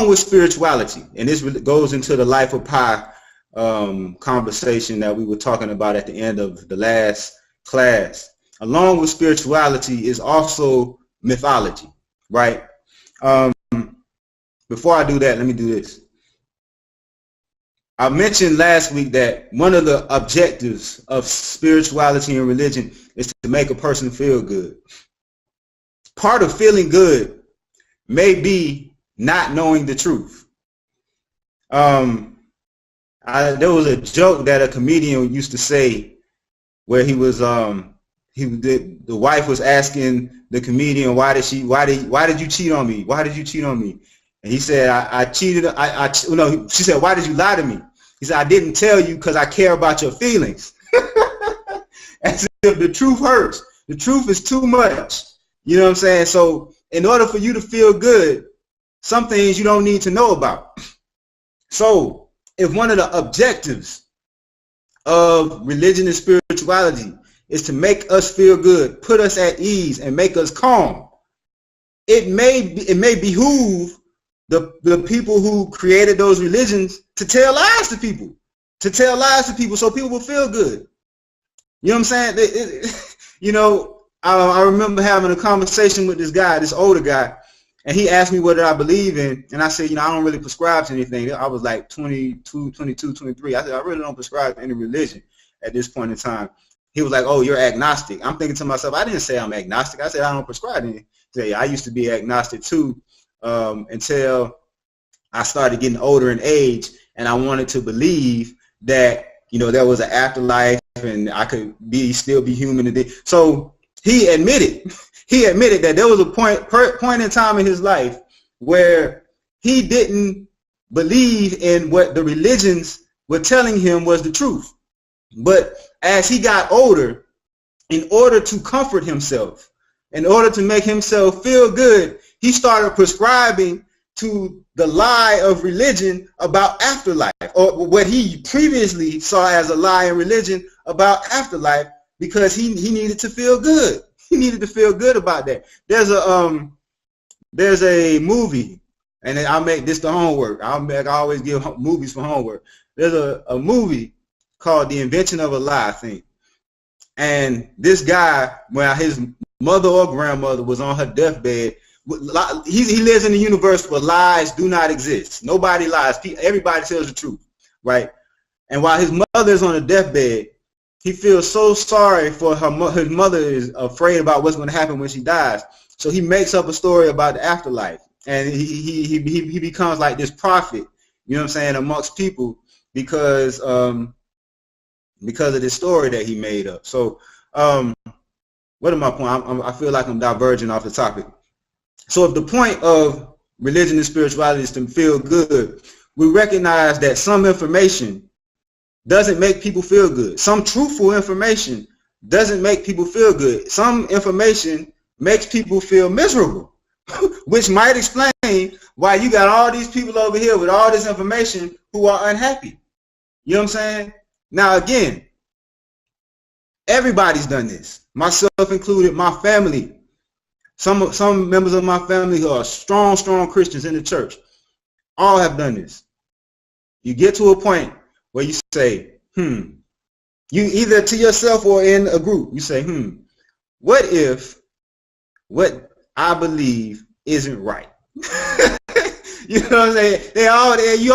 Speaker 1: with spirituality, and this goes into the life of Pi conversation that we were talking about at the end of the last class, along with spirituality is also mythology, right? Before I do that, let me do this. I mentioned last week that one of the objectives of spirituality and religion is to make a person feel good. Part of feeling good may be not knowing the truth. There was a joke that a comedian used to say where he was the wife was asking the comedian, why did you cheat on me? Why did you cheat on me? And he said, I cheated. No, she said, why did you lie to me? He said, I didn't tell you because I care about your feelings. As if the truth hurts. The truth is too much. You know what I'm saying? So in order for you to feel good, some things you don't need to know about. So if one of the objectives of religion and spirituality is to make us feel good, put us at ease, and make us calm, it may behoove the people who created those religions to tell lies to people, so people will feel good. You know what I'm saying? I remember having a conversation with this guy, this older guy, and he asked me what did I believe in, and I said, I don't really prescribe to anything. I was like 22, 23. I said, I really don't prescribe to any religion at this point in time. He was like, oh, you're agnostic. I'm thinking to myself, I didn't say I'm agnostic. I said I don't prescribe to anything. I used to be agnostic too until I started getting older in age, and I wanted to believe that, there was an afterlife and I could still be human today. So he admitted that there was a point in time in his life where he didn't believe in what the religions were telling him was the truth. But as he got older, in order to comfort himself, in order to make himself feel good, he started prescribing to the lie of religion about afterlife, or what he previously saw as a lie in religion about afterlife, because he needed to feel good. He needed to feel good about that. There's a movie, and I'll make this the homework. I always give movies for homework. There's a movie called The Invention of a Lie, I think. And this guy, well, his mother or grandmother was on her deathbed. He lives in a universe where lies do not exist. Nobody lies. Everybody tells the truth, right? And while his mother is on a deathbed, he feels so sorry for her. His mother is afraid about what's going to happen when she dies. So he makes up a story about the afterlife, and he becomes like this prophet, amongst people because of this story that he made up. So what am I point? I feel like I'm diverging off the topic. So if the point of religion and spirituality is to feel good, we recognize that some information doesn't make people feel good. Some truthful information doesn't make people feel good. Some information makes people feel miserable, which might explain why you got all these people over here with all this information who are unhappy. You know what I'm saying? Now, again, everybody's done this, myself included, my family. Some members of my family who are strong Christians in the church, all have done this. You get to a point where you say, you either to yourself or in a group, you say, what if what I believe isn't right? You know what I'm saying? You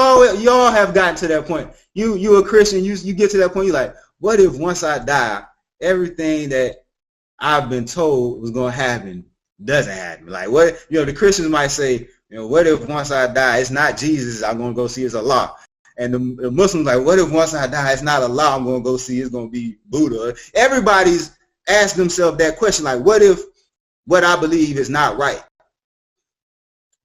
Speaker 1: all have gotten to that point. You're a Christian, you get to that point, you're like, what if once I die, everything that I've been told was going to happen doesn't happen? Like, what, the Christians might say, what if once I die, it's not Jesus I'm going to go see, it's Allah. And the Muslims like, what if once I die, it's not Allah I'm going to go see, it's going to be Buddha. Everybody's asked themselves that question, like, what if what I believe is not right?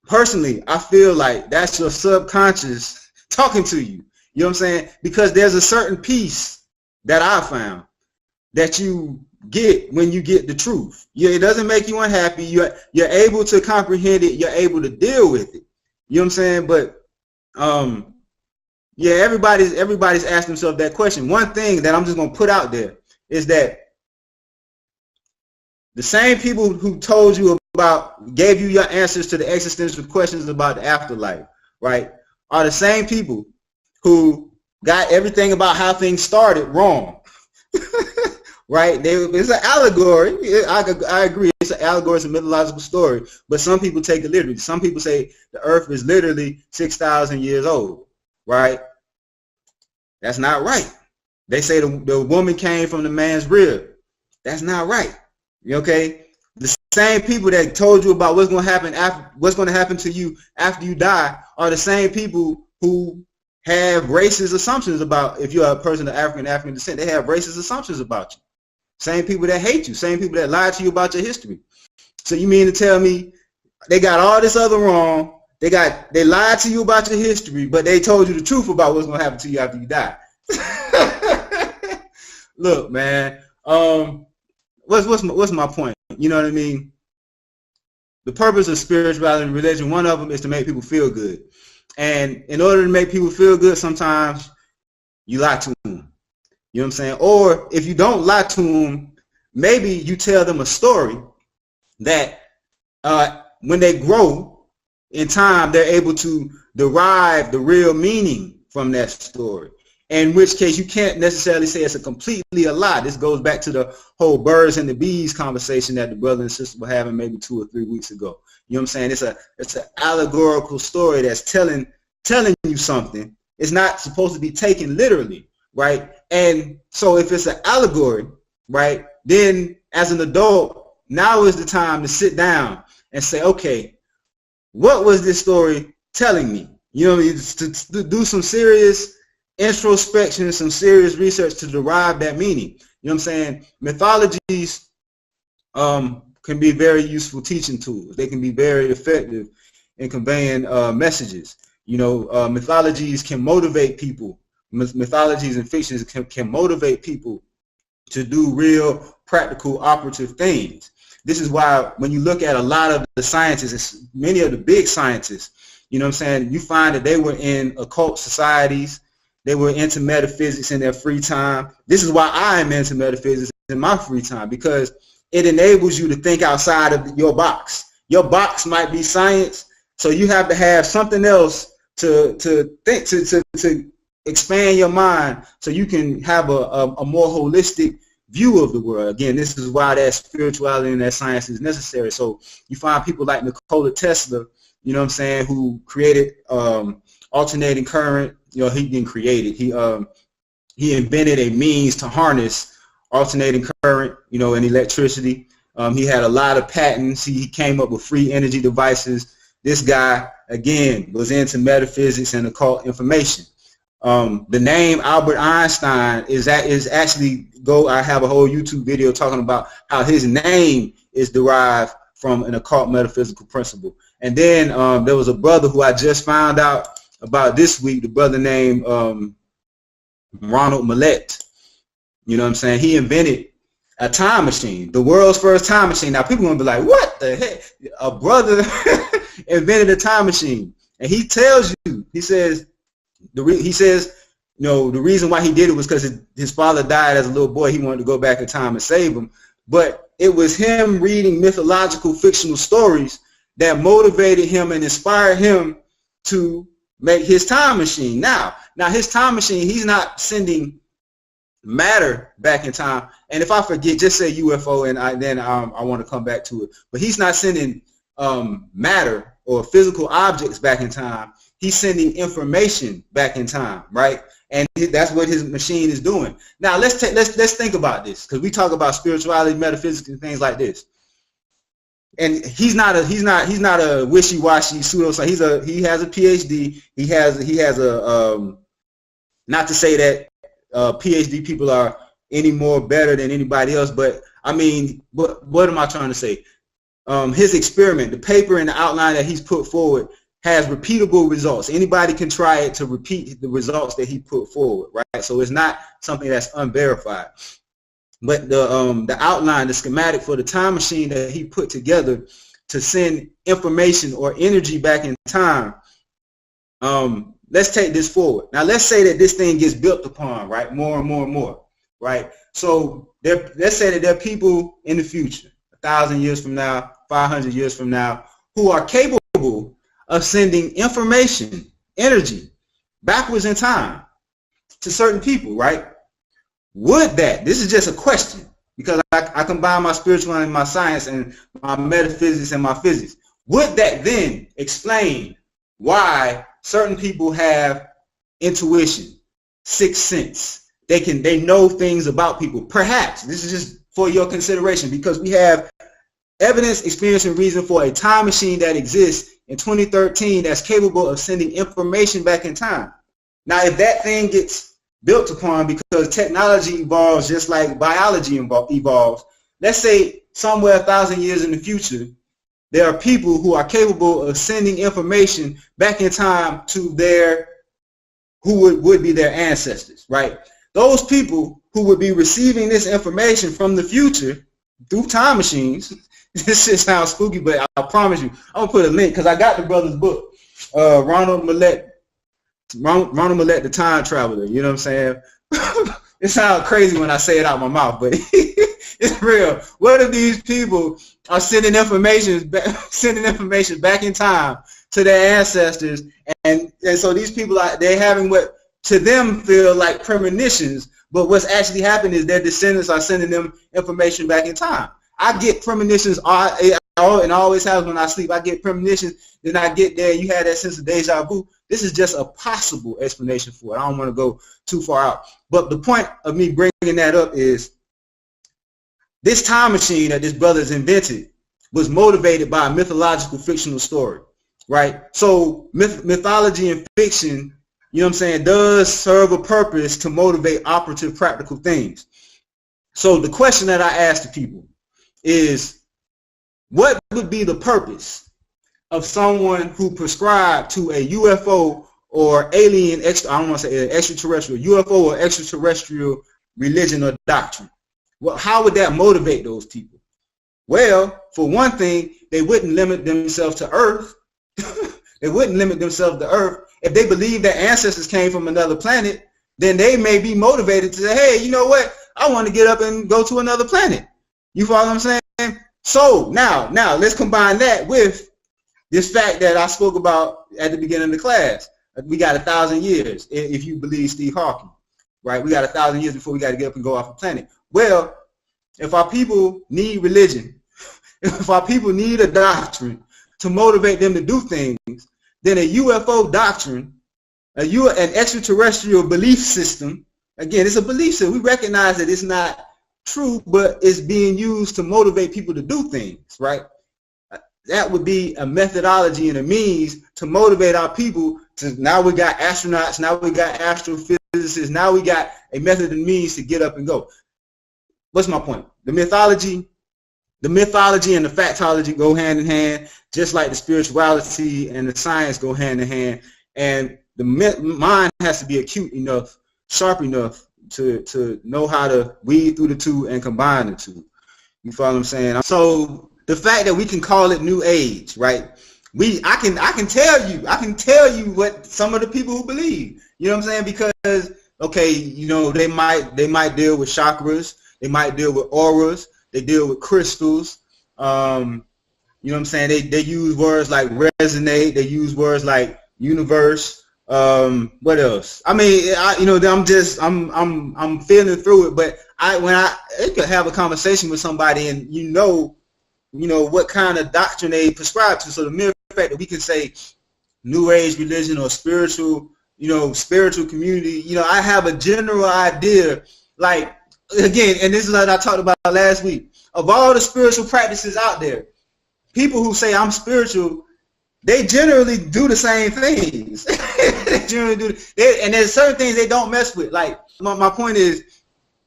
Speaker 1: Personally, I feel like that's your subconscious talking to you. You know what I'm saying? Because there's a certain peace that I found that you get when you get the truth. It doesn't make you unhappy. You're able to comprehend it. You're able to deal with it. You know what I'm saying? But yeah, everybody's asked themselves that question. One thing that I'm just gonna put out there is that the same people who told you gave you your answers to the existential questions about the afterlife, right, are the same people who got everything about how things started wrong. Right? It's an allegory. I agree. It's an allegory. It's a mythological story. But some people take it literally. Some people say the earth is literally 6,000 years old. Right? That's not right. They say the woman came from the man's rib. That's not right. Okay? The same people that told you about what's going to happen to you after you die are the same people who have racist assumptions about, if you're a person of African descent, they have racist assumptions about you. Same people that hate you, same people that lied to you about your history. So you mean to tell me they got all this other wrong, they lied to you about your history, but they told you the truth about what's going to happen to you after you die? Look, man, what's my point? You know what I mean? The purpose of spirituality and religion, one of them is to make people feel good. And in order to make people feel good, sometimes you lie to them. You know what I'm saying? Or if you don't lie to them, maybe you tell them a story that when they grow in time, they're able to derive the real meaning from that story. in which case you can't necessarily say it's a completely a lie. This goes back to the whole birds and the bees conversation that the brother and sister were having maybe 2 or 3 weeks ago. You know what I'm saying? It's an allegorical story that's telling you something. It's not supposed to be taken literally, right? And so if it's an allegory, right, then as an adult, now is the time to sit down and say, okay, what was this story telling me? You know what I mean? To do some serious introspection, some serious research to derive that meaning. You know what I'm saying? Mythologies can be very useful teaching tools. They can be very effective in conveying messages. You know, mythologies can motivate people. Mythologies and fictions can motivate people to do real, practical, operative things. This is why when you look at a lot of the scientists, many of the big scientists, you know what I'm saying, you find that they were in occult societies. They were into metaphysics in their free time. This is why I am into metaphysics in my free time, because it enables you to think outside of your box. Your box might be science, so you have to have something else to think, to expand your mind so you can have a more holistic view of the world. Again, this is why that spirituality and that science is necessary. So you find people like Nikola Tesla, you know what I'm saying, who created alternating current. You know, he didn't create it. He invented a means to harness alternating current, you know, and electricity. He had a lot of patents. He came up with free energy devices. This guy, again, was into metaphysics and occult information. The name Albert Einstein is actually I have a whole YouTube video talking about how his name is derived from an occult metaphysical principle. And then there was a brother who I just found out about this week, the brother named Ronald Mallett. You know what I'm saying? He invented a time machine, the world's first time machine. Now people are gonna be like, what the heck? A brother invented a time machine, and he tells you, he says, you know, the reason why he did it was because his father died as a little boy. He wanted to go back in time and save him. But it was him reading mythological fictional stories that motivated him and inspired him to make his time machine. Now his time machine, he's not sending matter back in time. And if I forget, just say UFO, and I want to come back to it. But he's not sending matter or physical objects back in time. He's sending information back in time, right? And that's what his machine is doing. Now let's think about this, because we talk about spirituality, metaphysics, and things like this. And he's not a wishy-washy pseudo. He has a PhD. He has a not to say that PhD people are any more better than anybody else, but I mean, what am I trying to say? His experiment, the paper and the outline that he's put forward, has repeatable results. Anybody can try it to repeat the results that he put forward, right? So it's not something that's unverified. But the outline, the schematic for the time machine that he put together to send information or energy back in time, let's take this forward. Now let's say that this thing gets built upon, right? More and more and more, right? So let's say that there are people in the future, 1,000 years from now, 500 years from now, who are capable of sending information, energy, backwards in time to certain people, right? Would that, this is just a question, because I combine my spirituality and my science and my metaphysics and my physics. Would that then explain why certain people have intuition, sixth sense? They know things about people. Perhaps, this is just for your consideration, because we have evidence, experience, and reason for a time machine that exists in 2013 that's capable of sending information back in time. Now, if that thing gets built upon, because technology evolves just like biology evolves, let's say somewhere 1,000 years in the future, there are people who are capable of sending information back in time to who would be their ancestors, right? Those people who would be receiving this information from the future through time machines. This shit sounds spooky, but I promise you, I'm gonna put a link, because I got the brother's book, Ronald Mallett, the Time Traveler. You know what I'm saying? It sounds crazy when I say it out my mouth, but it's real. What if these people are sending information back in time to their ancestors, and so these people they're having what to them feel like premonitions, but what's actually happening is their descendants are sending them information back in time. I get premonitions, and always have when I sleep. I get premonitions, then I get there, you have that sense of deja vu. This is just a possible explanation for it. I don't want to go too far out. But the point of me bringing that up is this time machine that this brother's invented was motivated by a mythological fictional story, right? So mythology and fiction, you know what I'm saying, does serve a purpose to motivate operative practical things. So the question that I ask the people is, what would be the purpose of someone who prescribed to a UFO or alien, I don't want to say extraterrestrial, UFO or extraterrestrial religion or doctrine? Well, how would that motivate those people? Well, for one thing, they wouldn't limit themselves to Earth. They wouldn't limit themselves to Earth. If they believe their ancestors came from another planet, then they may be motivated to say, hey, you know what? I want to get up and go to another planet. You follow what I'm saying? So now let's combine that with this fact that I spoke about at the beginning of the class. We got 1,000 years, if you believe Steve Hawking, right? We got 1,000 years before we got to get up and go off the planet. Well, if our people need religion, if our people need a doctrine to motivate them to do things, then a UFO doctrine, an extraterrestrial belief system, again, it's a belief system. We recognize that it's not true, but it's being used to motivate people to do things, right? That would be a methodology and a means to motivate our people to, now we got astronauts, now we got astrophysicists, now we got a method and means to get up and go. What's my point? The mythology and the factology go hand in hand, just like the spirituality and the science go hand in hand. And the mind has to be acute enough, sharp enough to know how to weed through the two and combine the two. You follow what I'm saying? So the fact that we can call it New Age, right? I can tell you what some of the people who believe. You know what I'm saying? Because okay, you know, they might deal with chakras, they might deal with auras, they deal with crystals. You know what I'm saying? They use words like resonate, they use words like universe. What else? I mean, I'm feeling through it, but I could have a conversation with somebody and you know what kind of doctrine they prescribe to. So the mere fact that we can say New Age religion or spiritual community, I have a general idea, like, again, and this is what I talked about last week, of all the spiritual practices out there, people who say I'm spiritual, they generally do the same things. They generally do, and there's certain things they don't mess with. Like, my point is,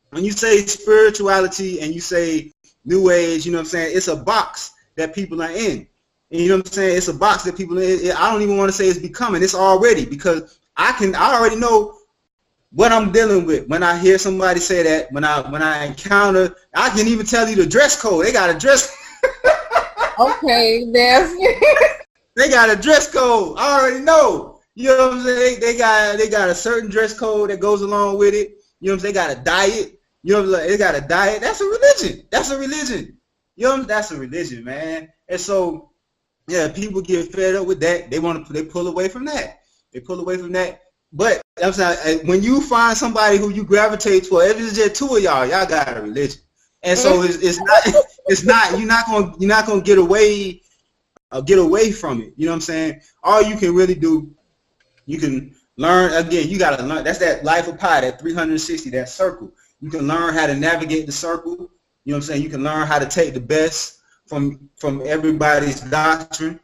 Speaker 1: when you say spirituality and you say New Age, you know what I'm saying, it's a box that people are in. And you know what I'm saying, it's a box that people are in. I don't even want to say it's becoming, it's already, because I already know what I'm dealing with when I hear somebody say that. When I encounter, I can even tell you the dress code. They got a dress.
Speaker 2: Okay,
Speaker 1: they got a dress code. I already know. You know what I'm saying? They got a certain dress code that goes along with it. You know what I'm saying? They got a diet. You know, they got a diet. That's a religion. That's a religion. You know, that's a religion, man. And so, yeah, people get fed up with that. They pull away from that. They pull away from that. But I'm saying, when you find somebody who you gravitate toward, if it's just two of y'all got a religion. And so it's not you're not gonna get away from it. You know what I'm saying? All you can really do, you can learn. Again, you gotta learn. That's that life of pi, that 360, that circle. You can learn how to navigate the circle. You know what I'm saying? You can learn how to take the best from everybody's doctrine.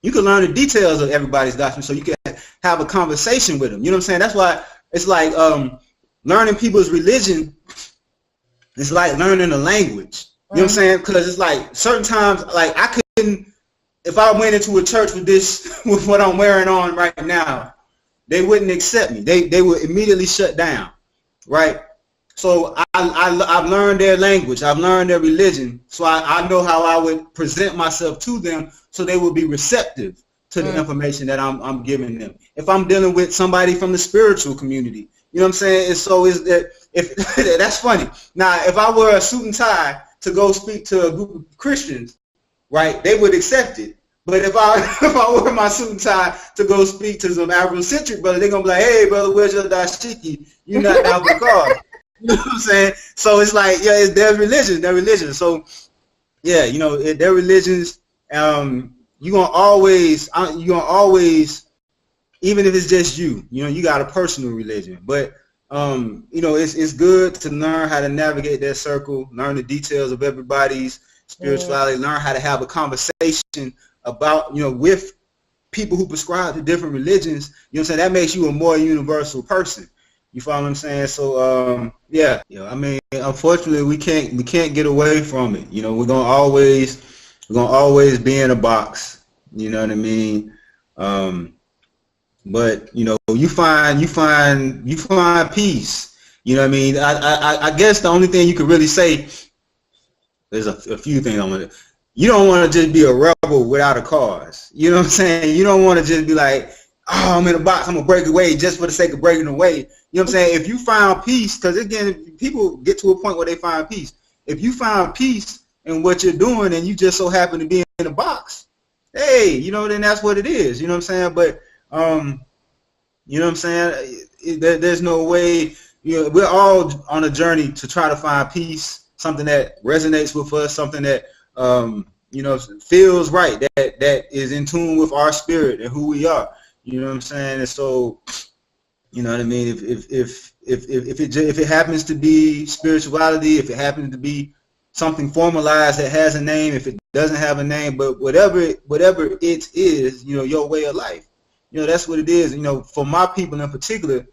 Speaker 1: You can learn the details of everybody's doctrine, so you can have a conversation with them. You know what I'm saying? That's why it's like learning people's religion is like learning a language. You know what I'm saying? Because it's like certain times, like I couldn't, if I went into a church with this, with what I'm wearing on right now, they wouldn't accept me. They would immediately shut down, right? So I've learned their language. I've learned their religion. So I know how I would present myself to them so they would be receptive to the information that I'm giving them. If I'm dealing with somebody from the spiritual community, you know what I'm saying? That's funny. Now, if I wear a suit and tie to go speak to a group of Christians, right, they would accept it. But if I if I wear my suit and tie to go speak to some Afrocentric brother, they're gonna be like, hey brother, where's your dashiki? You not down for cause. You know what I'm saying? So it's like, yeah, it's their religion, their religion. So yeah, you know, their religions, you're gonna always, even if it's just you know, you got a personal religion. But you know, it's good to learn how to navigate that circle, learn the details of everybody's spirituality, learn how to have a conversation about, you know, with people who prescribe to different religions. You know what I'm saying? That makes you a more universal person. You follow what I'm saying? So yeah, you know, I mean, unfortunately, we can't get away from it. You know, we're gonna always be in a box. You know what I mean? But you know, you find peace. You know what I mean? I guess the only thing you could really say, there's a few things I'm gonna. You don't want to just be a rebel without a cause. You know what I'm saying? You don't want to just be like, oh, I'm in a box, I'm gonna break away just for the sake of breaking away. You know what I'm saying? If you find peace, because again, people get to a point where they find peace. If you find peace in what you're doing and you just so happen to be in a box, hey, you know, then that's what it is. You know what I'm saying? But you know what I'm saying? There's no way. You know, we're all on a journey to try to find peace, something that resonates with us, something that you know, feels right, that is in tune with our spirit and who we are. You know what I'm saying? And so, you know what I mean? If it happens to be spirituality, if it happens to be something formalized that has a name, if it doesn't have a name, but whatever it is, you know, your way of life, you know, that's what it is. You know, for my people in particular,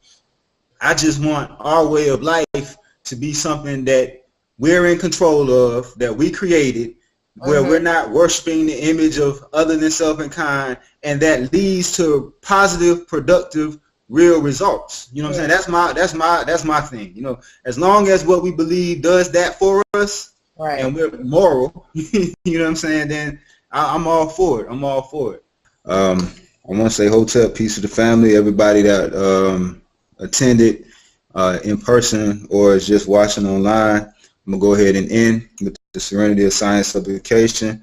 Speaker 1: I just want our way of life to be something that we're in control of, that we created, where we're not worshiping the image of other than self and kind, and that leads to positive, productive, real results. You know what I'm saying? That's my thing. You know, as long as what we believe does that for us, and we're moral, you know what I'm saying, then I'm all for it. I'm all for it. I want to say hotel, peace to the family, everybody that attended in person or is just watching online. I'm going to go ahead and end with the serenity of science supplication.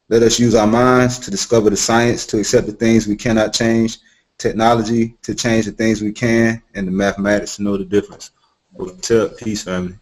Speaker 1: Let us use our minds to discover the science, to accept the things we cannot change, technology to change the things we can, and the mathematics to know the difference. Hotel, peace, family.